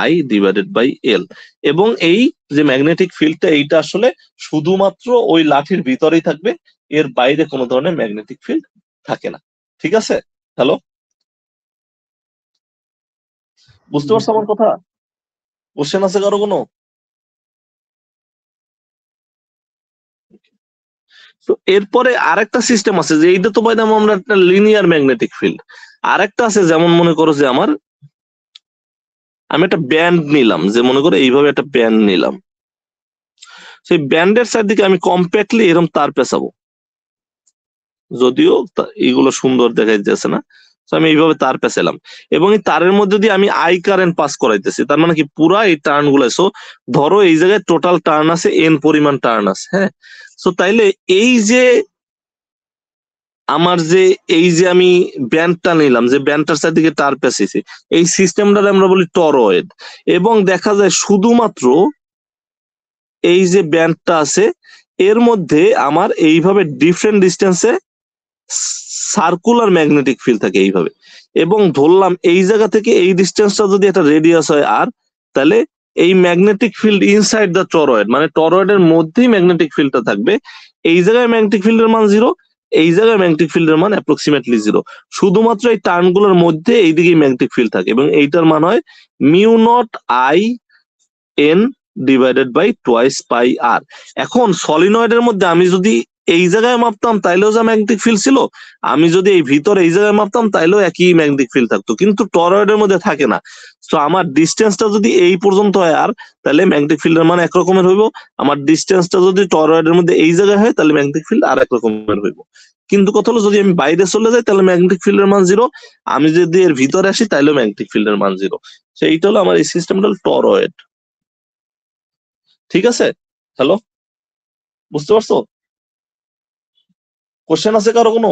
I divided by L. এবং এই যে ম্যাগনেটিক ফিল্ডটা, এইটা আসলে শুধুমাত্র ওই লাঠির ভিতরেই থাকবে, এর বাইরে কোনো ধরনের ম্যাগনেটিক ফিল্ড থাকে না। ঠিক আছে? হ্যালো, বুঝতে জি পারছো স্যার। আমার কথা? কোশ্চেন আছে কারো কোনো? তো এরপরে আরেকটা সিস্টেম আছে, যে এইটা তো পাইলাম আমরা একটা লিনিয়ার ম্যাগনেটিক ফিল্ড। আরেকটা আছে, যেমন মনে করো যে আমি একটা ব্যান্ড নিলাম, যে মনে করো এইভাবে একটা ব্যান্ড নিলাম, সেই ব্যান্ডের চারদিকে আমি কম্প্যাক্টলি এরকম তার পেঁচাবো, যদিও এইগুলো সুন্দর দেখাই যাচ্ছে না। তো আমি এইভাবে তার পেঁচালাম, এবং এই তারের মধ্যে দিয়ে আমি আই কারেন্ট পাস করাইতেছি, তার মানে কি পুরা এই টার্ন গুলো। সো ধরো এই জায়গায় টোটাল টার্ন আছে এন পরিমাণ টার্ন আছে, হ্যাঁ। সো তাইলে এই যে আমার যে এই যে আমি ব্যান্ডটা নিলাম, যে ব্যান্ডটার চারদিকে তার পেঁচেছি, এই সিস্টেমটাকে আমরা বলি টরয়েড। এবং দেখা যায় শুধুমাত্র এই যে ব্যান্ডটা আছে এর মধ্যে আমার এইভাবে ডিফারেন্ট ডিস্টেন্সে সার্কুলার ম্যাগনেটিক ফিল্ড থাকে এইভাবে। এবং ধরলাম এই জায়গা থেকে এই ডিস্টেন্সটা যদি একটা রেডিয়াস হয় আর, তাহলে এই magnetic field inside the toroid, মানে টরয়েডের মধ্যেই ম্যাগনেটিক ফিল্ডটা থাকবে। এই জায়গায় ম্যাগনেটিক ফিল্ডের মান জিরো, এই জায়গায় ম্যাগনেটিক ফিল্ডের মান অ্যাপ্রক্সিমেটলি জিরো। শুধুমাত্র এই টার্নগুলোর মধ্যে এইদিকেই ম্যাগনেটিক ফিল্ড থাকে, এবং এইটার মান হয় mu not I N divided by twice pi R. এখন সলিনয়েডের মধ্যে আমি যদি এই জায়গায় মাপতাম তাইলেও যা ম্যাগনেটিক ফিল্ড ছিল, আমি যদি এই ভিতরে এই জায়গায় মাপতাম তাইলেও একই ম্যাগনেটিক ফিল্ড থাকতো, কিন্তু টরয়েডের মধ্যে থাকে না। তো আমার ডিস্টেন্সটা যদি এই পর্যন্ত হয় আর, তাহলে ম্যাগনেটিক ফিল্ডের মান একরকমের হইব। আমার ডিস্টেন্সটা যদি টরয়েডের মধ্যে এই জায়গায় হয়, তাহলে ম্যাগনেটিক ফিল্ড আর এক রকমের হইব। কিন্তু কথা হলো, যদি আমি বাইরে চলে যাই তাহলে ম্যাগনেটিক ফিল্ডের মান জিরো, আমি যদি এর ভিতরে আসি তাহলে ম্যাগনেটিক ফিল্ডের মান জিরো। তো এইটা হলো আমার এই সিস্টেমটা হলো টরয়েড। ঠিক আছে? হ্যালো, বুঝতে পারছো? কোশ্চেন আছে কারো কোনো?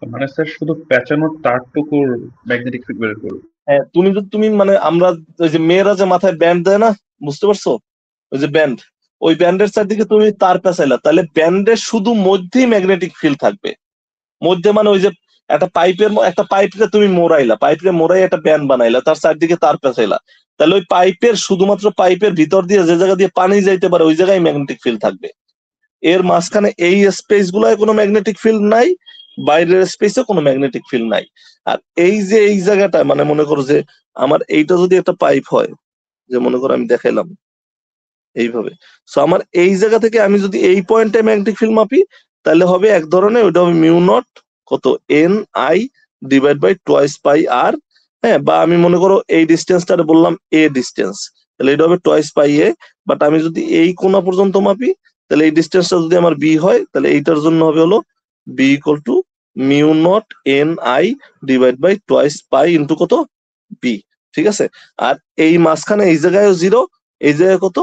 মানে স্যার শুধু পেঁচানোর তারটুকুর ম্যাগনেটিক ফিল্ড বের করবো? হ্যাঁ, তুমি মানে আমরা ওই যে মেয়েরা যে মাথায় ব্যান্ড দেয় না, বুঝতে পারছো, ওই যে ব্যান্ড, ওই ব্যান্ডের চারদিকে তুমি তার পেঁচাইলা, তাহলে ব্যান্ডের শুধু মধ্যেই ম্যাগনেটিক ফিল্ড থাকবে। মধ্যে মানে ওই যে একটা পাইপকে তুমি মোড়াইলা, পাইপকে মোড়াই একটা ব্যান্ড বানাইলা, তার চারদিকে তার পেঁচাইলা, তাহলে ওই পাইপের শুধুমাত্র পাইপের ভিতর দিয়ে যে জায়গা দিয়ে পানি যাইতে পারে ওই জায়গায় ম্যাগনেটিক ফিল্ড থাকবে। এর মাঝখানে এই স্পেস গুলায় কোনো ম্যাগনেটিক ফিল্ড নাই, বাইরের স্পেসে কোনো ম্যাগনেটিক ফিল্ড নাই। আর এই যে এই জায়গাটা, মানে মনে করো যে আমার এইটা যদি একটা পাইপ হয়, যে মনে করো আমি দেখাইলাম এইভাবে, সো আমার এই জায়গা থেকে আমি যদি এই পয়েন্টে ম্যাগনেটিক ফিল্ড মাপি, তাহলে হবে এক ধরনের, ওইটা হবে মিউ নট কত N I divide by twice pi R. হ্যাঁ, বা আমি মনে করো এই ডিস্টেন্সটা বললাম এ ডিস্টেন্স, তাহলে এটা হবে টোয়াইস পাই এ। বাট আমি যদি এই কোণা পর্যন্ত মাপি, তাহলে এই ডিস্টেন্সটা যদি আমার বি হয়, তাহলে এইটার জন্য হবে হলো B equal to mu not an I divide by twice pi into কত, বি। ঠিক আছে? আর এই মাঝখানে এই জায়গায় জিরো, এই জায়গায় কত,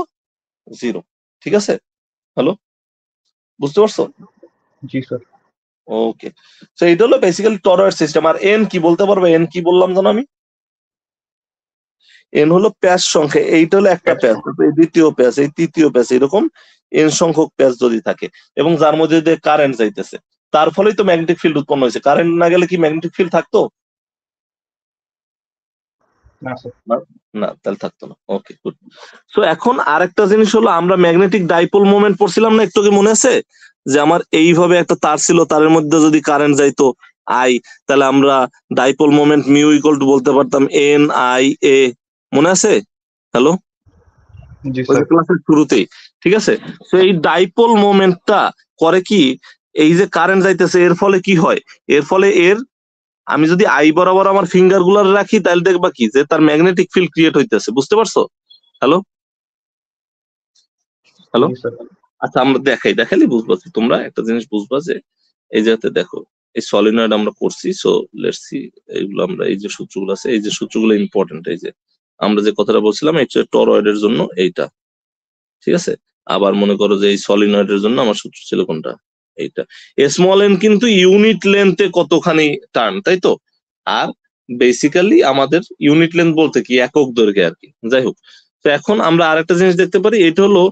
জিরো। ঠিক আছে? হ্যালো, বুঝতে পারছো? জি স্যার। ওকে। তো এটা হলো বেসিক্যালি টরয়েড সিস্টেম। আর এন কি বলতে পারবে, এন কি বললাম জানো আমি? এন হলো প্যাচ সংখ্যা, এইটা হলো একটা প্যাচ, এই দ্বিতীয় প্যাচ, এই তৃতীয় প্যাচ, এরকম এন সংখ্যক প্যাচ যদি থাকে এবং যার মধ্যে দিয়ে কারেন্ট যাইতেছে, তার ফলেই তো ম্যাগনেটিক ফিল্ড উৎপন্ন হয়েছে। কারেন্ট না গেলে কি ম্যাগনেটিক ফিল্ড থাকতো? না স্যার। না, তাহলে থাকতো না। ওকে, গুড। সো এখন আরেকটা জিনিস হলো, আমরা ম্যাগনেটিক ডাইপোল মোমেন্ট পড়ছিলাম না একটু, কি মনে আছে? যে আমার এইভাবে একটা তার ছিল, তারের মধ্যে যদি কারেন্ট যাইতো আই, তাহলে আমরা dipole moment mu equal two বলতে পারতাম এন আই এ। মনে আছে? হ্যালো, জি ওই স্যার। ক্লাসের শুরুতেই, ঠিক আছে? তো এই ডাইপোল মোমেন্টটা করে কি, এই যে কারেন্ট যাইতেছে এর ফলে কি হয়, এর ফলে আমি যদি আই বরাবর আমার ফিঙ্গার গুলার রাখি, তাহলে দেখবা কি যে তার ম্যাগনেটিক ফিল্ড ক্রিয়েট হইতেছে। বুঝতে পারছো? হ্যালো হ্যালো, জি স্যার। আচ্ছা আমরা দেখাইলে বুঝবা, তোমরা একটা জিনিস বুঝবা যে এই জায়গাতে দেখো, এই সলিনয়েড আমরা করছি। সো লেটস সি, এইগুলো আমরা, এই যে সূত্রগুলো আছে, এই যে সূত্রগুলো ইম্পর্টেন্ট। এই যে আমরা যে কথাটা বলছিলাম, এই টরয়েডের জন্য এইটা, ঠিক আছে? আবার মনে করো যে এই সলিনয়েডের জন্য আমার সূত্র ছিল কোনটা, এইটা। স্মল এন কিন্তু ইউনিট লেন্থে কতখানি টার্ন, তাই তো? আর বেসিক্যালি আমাদের ইউনিট লেন্থ বলতে কি একক দৈর্ঘ্যে আর কি। যাই হোক, তো এখন আমরা আরেকটা জিনিস দেখতে পারি, এটা হলো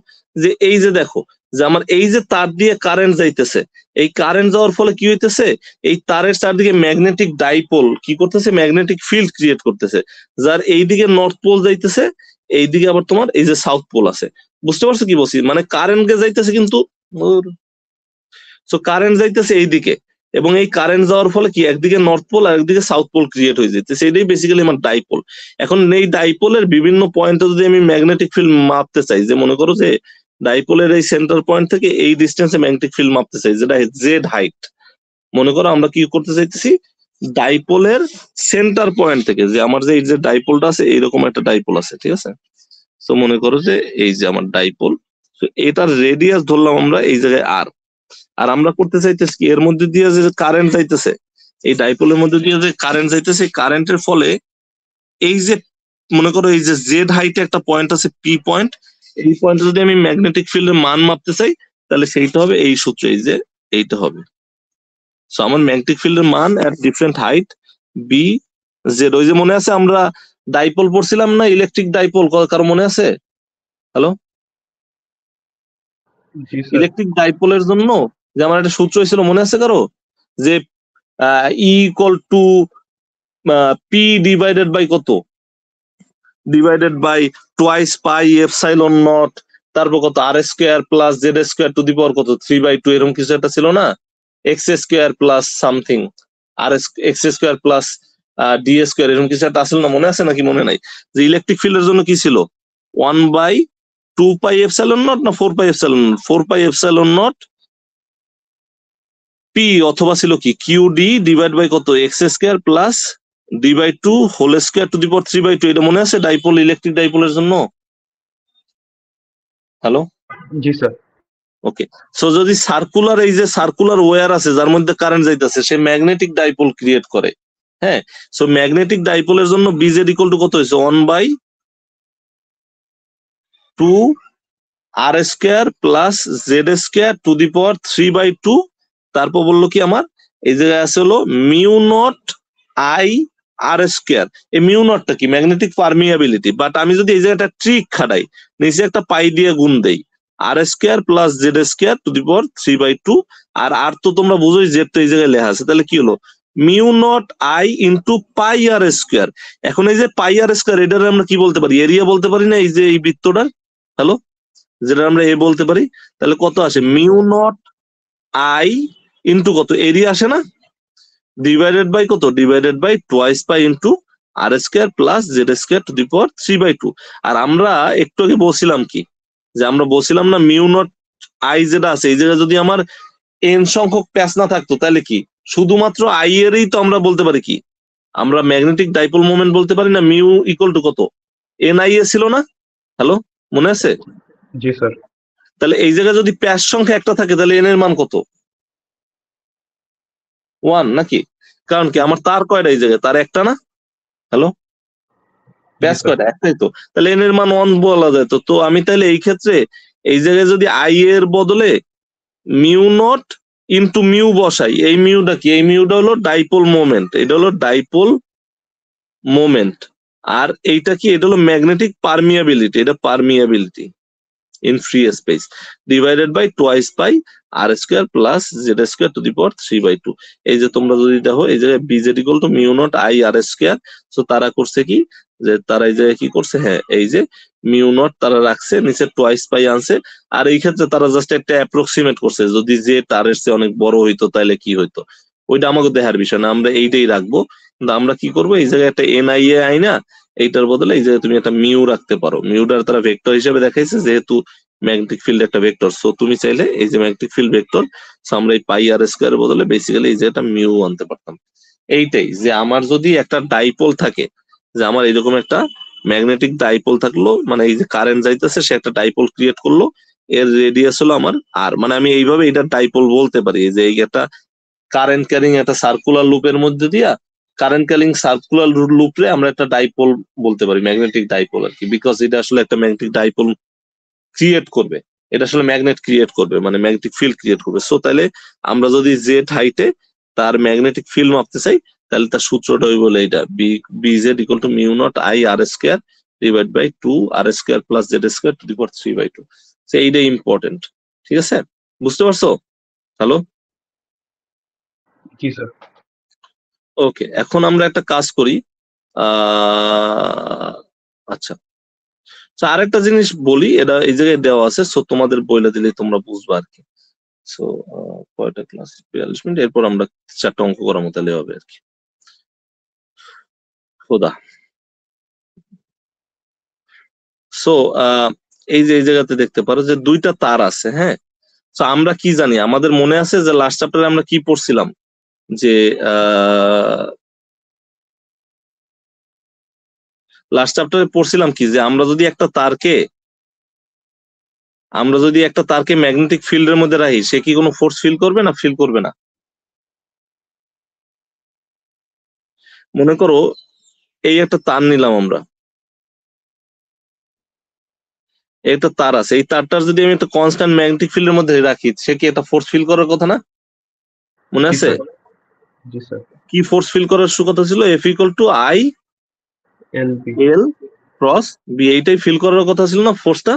যে এই যে দেখো, যে আমার এই যে তার দিয়ে কারেন্ট যাইতেছে, এই কারেন্ট যাওয়ার ফলে কি হইতেছে, এই তারের চারদিকে ম্যাগনেটিক ডাইপোল কি করতেছে, ম্যাগনেটিক ফিল্ড ক্রিয়েট করতেছে, যার এইদিকে নর্থ পোল যাইতেছে, এইদিকে আবার তোমার এই যে সাউথ পোল আছে। বুঝতে পারছো কি বলছি? মানে কারেন্ট গে যাইতেছে কিন্তু, কারেন্ট যাইতেছে এইদিকে, এবং এই কারেন্ট যাওয়ার ফলে কি একদিকে নর্থ পোল আর একদিকে সাউথ পোল ক্রিয়েট হয়ে যেতেছে, এটাই বেসিক্যালি আমার ডাইপোল। এখন এই ডাইপোলের বিভিন্ন পয়েন্টে যদি আমি ম্যাগনেটিক ফিল্ড মাপতে চাই, যে মনে করো যে ডাইপোলের এই সেন্টার পয়েন্ট থেকে এই ডিস্টেন্সে ম্যাগনেটিক ফিল্ড মাপতে চাই, যেটা জেড হাইট। মনে করো আমরা কি করতে চাইতেছি, ডাইপোলের সেন্টার পয়েন্ট থেকে, যে আমার যে এই যে ডাইপোলটা আছে, এইরকম একটা ডাইপোল আছে, ঠিক আছে? তো মনে করো যে এই যে আমার ডাইপোল, তো এটার রেডিয়াস ধরলাম আমরা এই জায়গায় আর। আর আমরা করতে চাইতেছি কি, এর মধ্যে দিয়ে যে কারেন্ট যাইতেছে, এই ডাইপোলের মধ্যে দিয়ে যে কারেন্ট যাইতেছে, কারেন্টের ফলে এই যে মনে করো এই যে জেড হাইটে একটা পয়েন্ট আছে পি পয়েন্ট, এই পয়েন্টে যদি আমি ম্যাগনেটিক ফিল্ডের মান মাপতে চাই, তাহলে সেইটা হবে এই সূত্র, এই যে এইটা হবে। সো আমার ম্যাগনেটিক ফিল্ডের মান এট ডিফারেন্ট হাইট বি জেড। ওই যে মনে আছে আমরা ডাইপোল পড়ছিলাম না, ইলেকট্রিক ডাইপোল, কারো মনে আছে? হ্যালো, জি স্যার। ইলেকট্রিক ডাইপোলের জন্য যে আমার একটা সূত্র হয়েছিল, মনে আছে কারো? যে E equal to P divided by কত, divided by twice pi epsilon not, তারপর কত R square plus Z square to the power কত 3/2, এরকম কিছু একটা ছিল না? এক্স স্কোয়ার প্লাস সামথিং, আর X square plus D square, এরকম কিছু একটা আসলে না? মনে আছে নাকি মনে নাই? যে ইলেকট্রিক ফিল্ডের জন্য কি ছিল, 1/2 পাই এপসাইলন নট না 4 pi epsilon not, 4 pi epsilon not P, অথবা ছিল কি কিউ ডি ডিভাইড বাই কত X square plus d/2 whole square to the power 3/2। এটা মনে আছে ডাইপোল, ইলেকট্রিক ডাইপোলের জন্য? হ্যালো, জি স্যার। ওকে। সো যদি সার্কুলার, এই যে সার্কুলার ওয়্যার আছে যার মধ্যে কারেন্ট যাইতেছে, সে ম্যাগনেটিক ডাইপোল ক্রিয়েট করে। হ্যাঁ, সো ম্যাগনেটিক ডাইপোলের জন্য বিজেড ইকুয়াল টু কত হয়েছে, 1/2 R square plus Z square to the power 3/2। তারপর বললো কি আমার এই জায়গায় আছে হলো mu not I R square. এই মিউ নটটা কি, ম্যাগনেটিক পারমিয়াবিলিটি। বাট আমি যদি এই জায়গাটা ট্রিক খাটাই, নিচে একটা পাই দিয়ে গুণ দেই, R square plus Z square to the power 3/2। আর তো তোমরা বুঝোই, জেড তো এই জায়গায় লেখা আছে, তাহলে কি হলো, mu not I into pi r square. এখন এই যে পাই আর স্কোয়ার, এটার আমরা কি বলতে পারি, এরিয়া বলতে পারি না? এই যে এই বৃত্তটার, হ্যালো, যেটা আমরা এ বলতে পারি, তাহলে কত আসে, মিউ নট আই ইন্টু কত এরিয়া আসে না, ডিভাইডেড বাই কত, divided by twice pi into R square plus Z square to the power 3/2। আর আমরা একটু আগে বলছিলাম কি, যে আমরা বলছিলাম না মিউ নট আই যেটা আছে, এই জায়গায় যদি আমার এন সংখ্যক প্যাচ না থাকতো, তাহলে কি শুধুমাত্র আই এরই তো আমরা বলতে পারি কি, আমরা ম্যাগনেটিক ডাইপোল মোমেন্ট বলতে পারি না, মিউ ইকুয়াল টু কত এন আই এ ছিল না? হ্যালো, মনে আছে? জি স্যার। তাহলে এই জায়গায় যদি প্যাচ সংখ্যা একটা থাকে, তাহলে এন এর মান কত, 1 নাকি? কারণ কি আমার তার কয়টা এই জায়গায়, তার একটা না? হ্যালো, প্যাচ কয়টা, একটাই তো, তাহলে এন এর মান 1 বলা যায়। তো তো আমি তাহলে এই ক্ষেত্রে এই জায়গায় যদি আই এর বদলে মিউ নট ইন্টু মিউ বসাই, এই মিউটা কি, এই মিউটা হলো ডাইপোল মোমেন্ট, এটা হলো ডাইপোল মোমেন্ট। আর এইটা কি, এটা হলো ম্যাগনেটিক পারমিয়াবিলিটি, এটা permeability in free space divided by twice by r square plus z square to the power 3/2। এই যে তোমরা যদি দেখো এই জায়গায় bz equal to mu naught I r square, so তারা করছে কি যে তারা এই জায়গায় কি করছে, হ্যাঁ এই যে মিউ নট তারা রাখছে নিচে টোয়াইস পাই আনছে, আর এই ক্ষেত্রে তারা জাস্ট একটা অ্যাপ্রক্সিমেট করছে যদি যে তারের চেয়ে অনেক বড় হইতো তাহলে কি হইতো, ওইটা আমাকে দেখার বিষয় না, আমরা এইটাই রাখবো। কিন্তু আমরা কি করবো, এই জায়গায় একটা এনআইএ আই না, এইটার বদলে এই জায়গায় তুমি একটা মিউ রাখতে পারো, মিউটার তারা ভেক্টর হিসেবে দেখাইছে যেহেতু ম্যাগনেটিক ফিল্ড একটা ভেক্টর, সো তুমি চাইলে এই যে ম্যাগনেটিক ফিল্ড ভেক্টর, সো আমরা এই পাই আর স্কয়ারের বদলে বেসিক্যালি এই যে একটা মিউ আনতে পারতাম। এইটাই যে আমার যদি একটা ডাইপোল থাকে, যে আমার এরকম একটা ম্যাগনেটিক ডাইপোল থাকলো, মানে এই যে কারেন্ট যাইতেছে সে একটা ডাইপোল ক্রিয়েট করলো, এর রেডিয়াস হলো আমার আর, মানে আমি এইভাবে এটা ডাইপোল বলতে পারি যে এই একটা কারেন্ট ক্যারিং একটা সার্কুলার লুপের মধ্যে দিয়া কারেন্ট ক্যারিং সার্কুলার লুপে আমরা একটা ডাইপোল বলতে পারি, ম্যাগনেটিক ডাইপোল আর কি, বিকজ এটা আসলে একটা ম্যাগনেটিক ডাইপোল ক্রিয়েট করবে, এটা আসলে ম্যাগনেট ক্রিয়েট করবে, মানে ম্যাগনেটিক ফিল্ড ক্রিয়েট করবে। সো তাহলে আমরা যদি জেড হাইটে তার ম্যাগনেটিক ফিল্ড মাপতে চাই, তাহলে তার সূত্রটা হইব এটা Bz equal to mu not I r square divide by 2 r square plus z square to the power 3/2। So এইটাই ইম্পর্টেন্ট, ঠিক আছে, বুঝতে পারছো? হ্যালো, জি স্যার। ওকে, এখন আমরা একটা কাজ করি। আচ্ছা, তো আরেকটা জিনিস বলি, এটা এই জায়গায় দেওয়া আছে, সো তোমাদের বইলে দিলে তোমরা বুঝবা আর কি। সো কয়টা ক্লাস, 42 মিনিট, এরপর আমরা 4টা অঙ্ক করার মতো হবে আর কি। খোদা, সো এই যে এই জায়গাতে দেখতে পারো যে দুইটা তার আছে, হ্যাঁ। তো আমরা কি জানি, আমাদের মনে আছে যে লাস্ট চ্যাপ্টারে আমরা কি পড়ছিলাম, যে লাস্ট চ্যাপ্টারে পড়ছিলাম কি, যে আমরা যদি একটা তারকে ম্যাগনেটিক ফিল্ডের মধ্যে রাখি, সে কি কোনো ফোর্স ফিল করবে না ফিল করবে না? মনে করো এই একটা তার নিলাম আমরা, একটা তার আছে, এই তারটার যদি আমি একটা কনস্ট্যান্ট ম্যাগনেটিক ফিল্ডের মধ্যে রাখি, সে কি একটা ফোর্স ফিল করার কথা না? মনে জি আছে স্যার। জি স্যার। কি ফোর্স ফিল করার কথা ছিল? F equal to I LB. L cross B, এইটাই ফিল করার কথা ছিল না ফোর্সটা?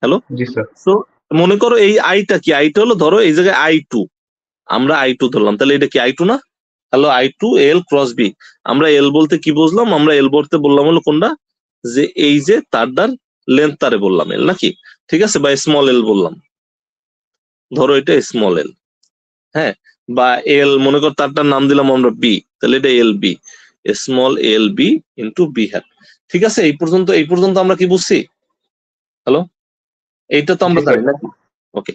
হ্যালো, জি স্যার। তো মনে করো এই আইটা কি, আইটা হলো ধরো এই জায়গায় I2, আমরা I2 ধরলাম, তাহলে এটা কি I2 না? হ্যালো, I2 এল ক্রস বি, আমরা এল বলতে কি বুঝলাম, আমরা এল বলতে বললাম হলো কোনটা, যে এই যে তারটার লেন্থ তারে বললাম এল নাকি, ঠিক আছে, বা স্মল এল বললাম, ধরো এটা স্মল এল, হ্যাঁ, বা এল মনে কর তারটার নাম দিলাম আমরা বি, তাহলে এটা L B, small l B into B hat. ঠিক আছে, এই পর্যন্ত আমরা কি বুঝছি? হ্যালো, এইটা তো জি আমরা স্যার। জানি নাকি? ওকে,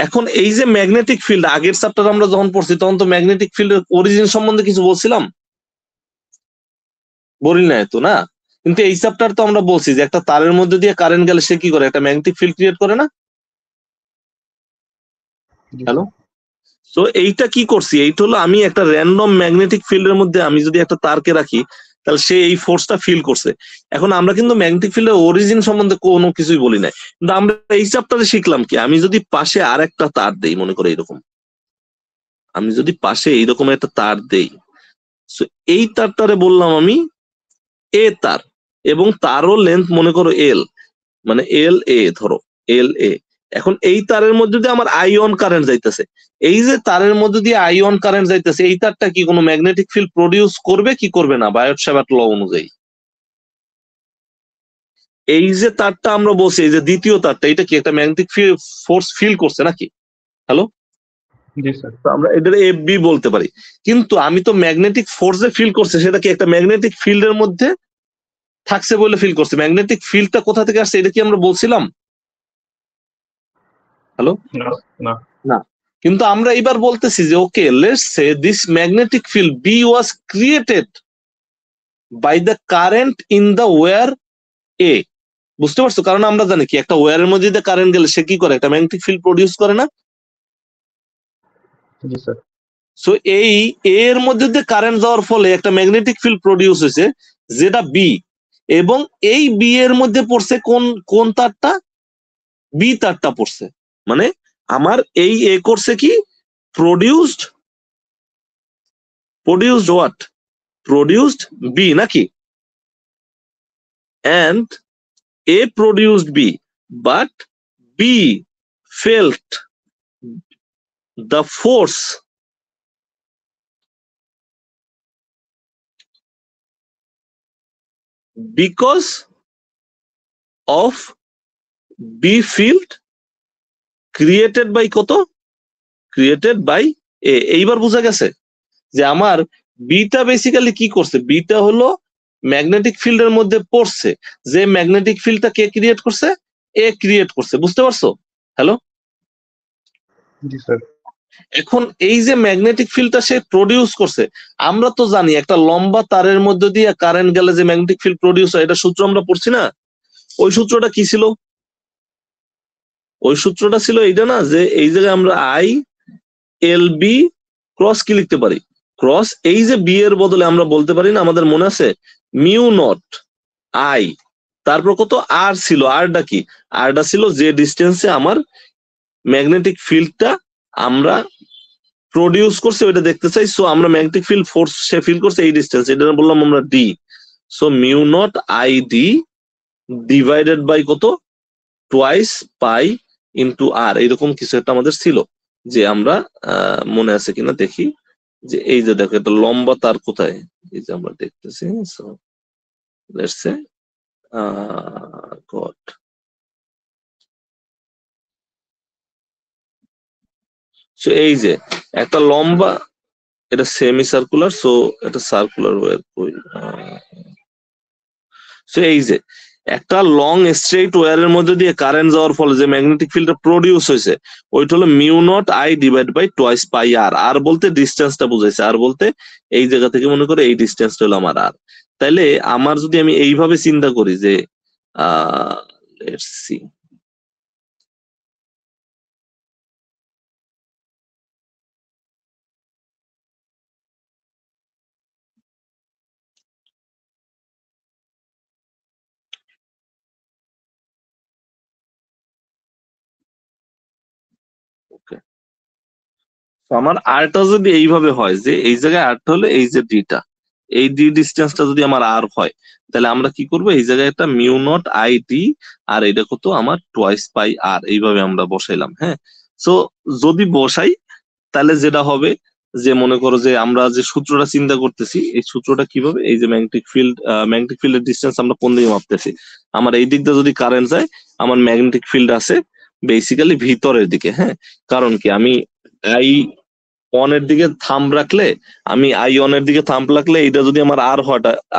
এখন এই যে ম্যাগনেটিক ফিল্ড, আগের চ্যাপ্টার আমরা যখন পড়ছি তখন তো ম্যাগনেটিক ফিল্ডের অরিজিন সম্বন্ধে কিছু বলছিলাম, বলি নাই তো না? কিন্তু এই চ্যাপ্টার তো আমরা বলছি যে একটা তারের মধ্যে দিয়ে কারেন্ট গেলে সে কি করে, একটা ম্যাগনেটিক ফিল্ড ক্রিয়েট করে না? জি হ্যালো, স্যার। তো এইটা কি করছি, এইটা হলো আমি একটা র্যান্ডম ম্যাগনেটিক ফিল্ডের মধ্যে আমি যদি একটা তারকে রাখি, তাহলে সে এই ফোর্সটা ফিল করছে। এখন আমরা কিন্তু ম্যাগনেটিক ফিল্ডের অরিজিন সম্বন্ধে কোনো কিছুই বলি নাই, কিন্তু আমরা এই চ্যাপ্টারে শিখলাম কি, আমি যদি পাশে আর একটা তার দেই, মনে করো এইরকম, আমি যদি পাশে এইরকম একটা তার দেই, so এই তারটারে বললাম আমি এ তার, এবং তারও লেন্থ মনে করো এল, মানে এল এ ধরো, এল এ। এখন এই তারের মধ্যে দিয়ে আমার আইঅন কারেন্ট যাইতেছে, এই যে তারের মধ্যে দিয়ে আইঅন কারেন্ট যাইতেছে, এই তারটা কি কোনো ম্যাগনেটিক ফিল্ড প্রডিউস করবে কি করবে না, বায়ট স্যাভার্ট ল অনুযায়ী? এই যে তারটা আমরা বলছি, এই যে দ্বিতীয় তারটা, এটা কি একটা ম্যাগনেটিক ফোর্স ফিল করছে নাকি? হ্যালো, জি স্যার। তো আমরা এটার এফ বি বলতে পারি, কিন্তু আমি তো ম্যাগনেটিক ফোর্সে ফিল করছে, সেটা কি একটা ম্যাগনেটিক ফিল্ডের মধ্যে থাকছে বলে ফিল করছে, ম্যাগনেটিক ফিল্ডটা কোথা থেকে আসছে এটা কি আমরা বলছিলাম? হ্যালো, না। না। না, কিন্তু আমরা এবার বলতেছি যে okay, let's say this magnetic field B was created by the current in the wire A. বুঝতে পারছো? কারণ আমরা জানি কি একটা ওয়্যারের মধ্যে দিয়ে কারেন্ট গেলে সে কি করে, একটা ম্যাগনেটিক ফিল্ড প্রডিউস করে না? জি স্যার। সো এই এর মধ্যে দিয়ে কারেন্ট যাওয়ার ফলে একটা ম্যাগনেটিক ফিল্ড প্রডিউস হয়েছে, যেটা বি, এবং এই বি এর মধ্যে পড়ছে কোন কোন তারটা, বি তারটা পড়ছে, মানে আমার এই এ করছে কি, produced produced what, produced B নাকি? and A produced B, but B felt the force because of B field created by কত? Created by A. এইবার বোঝা গেছে যে আমার বিটা বেসিক্যালি কি করছে, বিটা হলো ম্যাগনেটিক ফিল্ডের মধ্যে পড়ছে, যে ম্যাগনেটিক ফিল্ডটা কে ক্রিয়েট করছে? এ ক্রিয়েট করছে। বুঝতে পারছো? হ্যালো, জি স্যার। এখন এই যে ম্যাগনেটিক ফিল্ডটা সে প্রডিউস করছে, আমরা তো জানি একটা লম্বা তারের মধ্যে দিয়ে কারেন্ট গেলে যে ম্যাগনেটিক ফিল্ড প্রডিউস হয়, এটা সূত্র আমরা পড়ছি না? ওই সূত্রটা কি ছিল? ওই সূত্রটা ছিল এইটা না, যে এই জায়গায় আমরা আই এল বি ক্রস কি লিখতে পারি? ক্রস এই যে বি এর বদলে আমরা বলতে পারি না, আমাদের মনে আছে মিউ নট আই, তারপর কত আর ছিল, আরটা কি? আরটা ছিল যে ডিস্টেন্সে আমার ম্যাগনেটিক ফিল্ডটা আমরা প্রডিউস করছে ওইটা দেখতে চাই। সো আমরা ম্যাগনেটিক ফিল্ড ফোর্স সে ফিল করছে এই ডিস্টেন্স, এটা বললাম আমরা D. So mu not I D divided by কত? টোয়াইস পাই ইন্টু আর, এরকম কিছু একটা আমাদের ছিল। যে আমরা মনে আছে কিনা দেখি, যে এই যে দেখো একটা লম্বা তার কোথায়, এই যে আমরা দেখতেছি। So let's say god, so এই যে একটা লম্বা, এটা সেমি সার্কুলার, সো এটা সার্কুলার ওয়্যার কই, সো এই যে একটা লং স্ট্রেট ওয়্যারের মধ্যে দিয়ে কারেন্ট যাওয়ার ফলে যে ম্যাগনেটিক ফিল্ডটা প্রডিউস হয়েছে ওইটা হলো mu not I divide by twice pi R. আর বলতে ডিস্টেন্সটা বুঝাইছে, আর বলতে এই জায়গা থেকে মনে করে এই ডিস্টেন্সটা হলো আমার আর। তাইলে আমার যদি আমি এইভাবে চিন্তা করি যে লেটস সি, ওকে, আমার আরটা যদি এইভাবে হয় যে এই জায়গায় আরটা হলো এই যে ডিটা, এই ডি ডিস্টেন্সটা যদি আমার আর হয়, তাহলে আমরা কি করবো, এই জায়গায় একটা মিউ নট আই ডি আর এটা কত আমার টোয়াইস পাই আর, এইভাবে আমরা বসাইলাম। হ্যাঁ, সো যদি বসাই তাহলে যেটা হবে যে মনে করো যে আমরা যে সূত্রটা চিন্তা করতেছি, এই সূত্রটা কিভাবে, এই যে ম্যাগনেটিক ফিল্ডের ডিস্টেন্স আমরা কোন দিকে মাপতেছি, আমার এই দিক দিয়ে যদি কারেন্ট যায়, আমার ম্যাগনেটিক ফিল্ড আছে বেসিক্যালি ভিতরের দিকে। হ্যাঁ, কারণ কি আমি আই অন এর দিকে থাম্ব রাখলে, আমি আই অন এর দিকে থাম্ব রাখলে এটা যদি আমার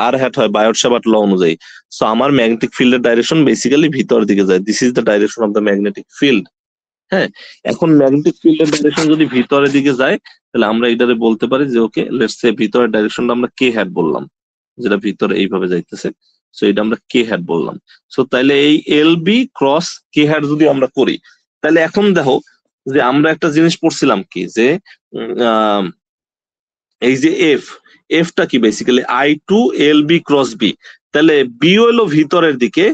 আর হ্যাট হয় বায়োট-স্যাভার্ট ল অনুযায়ী, সো আমার ম্যাগনেটিক ফিল্ডের ডাইরেকশন বেসিক্যালি ভিতর দিকে যায়। This is the direction of the magnetic field. হ্যাঁ, এখন ম্যাগনেটিক ফিল্ডের ডাইরেকশন যদি ভিতরের দিকে যায়, তাহলে আমরা এটারে বলতে পারি যে ওকে লেটস সে ভিতরের ডাইরেকশনটা আমরা কে হ্যাট বললাম, যেটা ভিতরে এইভাবে যাইতেছে, সো এটা আমরা কে হ্যাট বললাম। সো তাইলে এই L B cross k hat যদি আমরা করি, তাহলে এখন দেখো যে আমরা একটা জিনিস পড়ছিলাম কি, যে এই যে এফটা কি basically I two L B cross B, তাহলে বি হলো ভিতরের দিকে,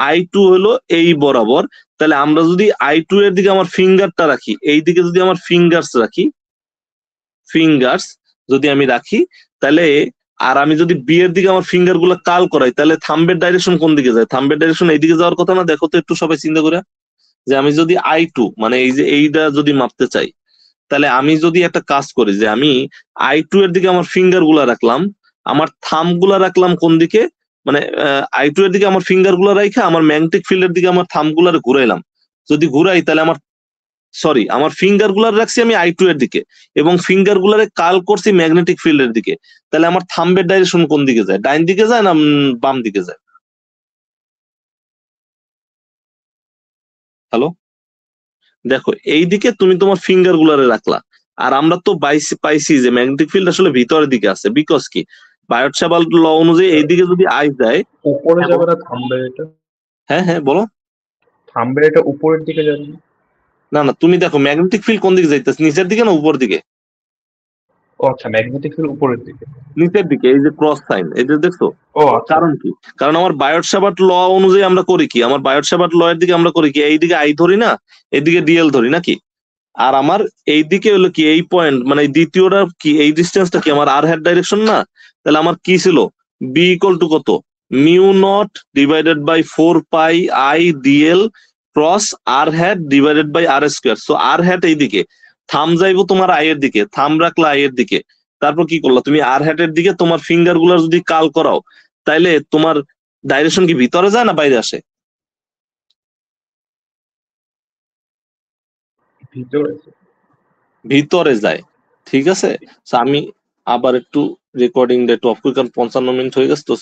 আই টু হলো এই বরাবর। তাহলে আমরা যদি আই টু এর দিকে আমার ফিঙ্গারটা রাখি, এই দিকে যদি আমার ফিঙ্গার্স যদি আমি রাখি, তাহলে আর আমি যদি বি এর দিকে আমার ফিঙ্গার গুলো কাল করাই, তাহলে থাম্বের ডাইরেকশন কোন দিকে যায়? থাম্বের ডাইরেকশন এইদিকে যাওয়ার কথা না? দেখো তো একটু সবাই চিন্তা করে, যে আমি যদি আই টু মানে এই যে এইটা যদি মাপতে চাই, তাহলে আমি যদি একটা কাজ করি যে আমি আই টু এর দিকে আমার ফিঙ্গার গুলা রাখলাম, আমার থাম গুলা রাখলাম কোন দিকে, মানে আই টু এর দিকে আমার ফিঙ্গার গুলা রাখা আমার ম্যাগনেটিক ফিল্ডের দিকে আমার থাম গুলার ঘুরাইলাম। যদি ঘুরাই তাহলে আমার ফিঙ্গার গুলার রাখছি আমি আই টু এর দিকে, এবং ফিঙ্গার গুলারে কাল করছি ম্যাগনেটিক ফিল্ডের দিকে, তাহলে আমার থাম্বের ডাইরেকশন কোন দিকে যায়? ডাইন দিকে যায় না বাম দিকে যায়? হ্যালো, দেখো এই দিকে তুমি তোমার ফিঙ্গার গুলারে রাখলা, আর আমরা তো পাইছি যে ম্যাগনেটিক ফিল্ড আসলে ভিতরের দিকে আছে, বিকজ কি বায়োট-স্যাভার্ট ল অনুযায়ী এইদিকে যদি আই যায় উপরে যাবে না থাম্বের এটা? হ্যাঁ হ্যাঁ বলো। থাম্বের এটা উপরের দিকে যাবে না? না না, তুমি দেখো ম্যাগনেটিক ফিল্ড কোন দিকে যাইতেছে, নিচের দিকে না উপর দিকে? ও আচ্ছা, ম্যাগনেটিক ফিল্ড উপরের দিকে। নিচের দিকে, এই যে ক্রস সাইন, এই যে দেখছো। ও আচ্ছা। কারণ কি, কারণ আমার বায়োট-স্যাভার্ট ল অনুযায়ী আমরা করি কি, আমার বায়োট-স্যাভার্ট ল এর দিকে আমরা করি কি, এইদিকে আই ধরি না, এইদিকে ডিএল ধরি নাকি? আর আমার এই দিকে হলো কি এই পয়েন্ট, মানে এই দ্বিতীয়টা কি, এই ডিস্টেন্সটা কি আমার আর হ্যাট ডাইরেকশন না? তাহলে আমার কি ছিল, বি ইকুয়াল টু কত, mu naught divided by 4 pi I dl cross r hat divided by r square. So r hat এইদিকে, থাম যাইবো তোমার আই এর দিকে, থাম রাখলা আই এর দিকে, তারপর কি করলা তুমি আর হ্যাটের দিকে তোমার ফিঙ্গার গুলার যদি কাল করাও, তাইলে তোমার ডাইরেকশন কি ভিতরে যায় না বাইরে আসে? ভিতরে। ভিতরে যায়। ঠিক আছে, So আমি আবার একটু রেকর্ডিং একটু অফ করি, কারণ 55 মিনিট হয়ে গেছে তো।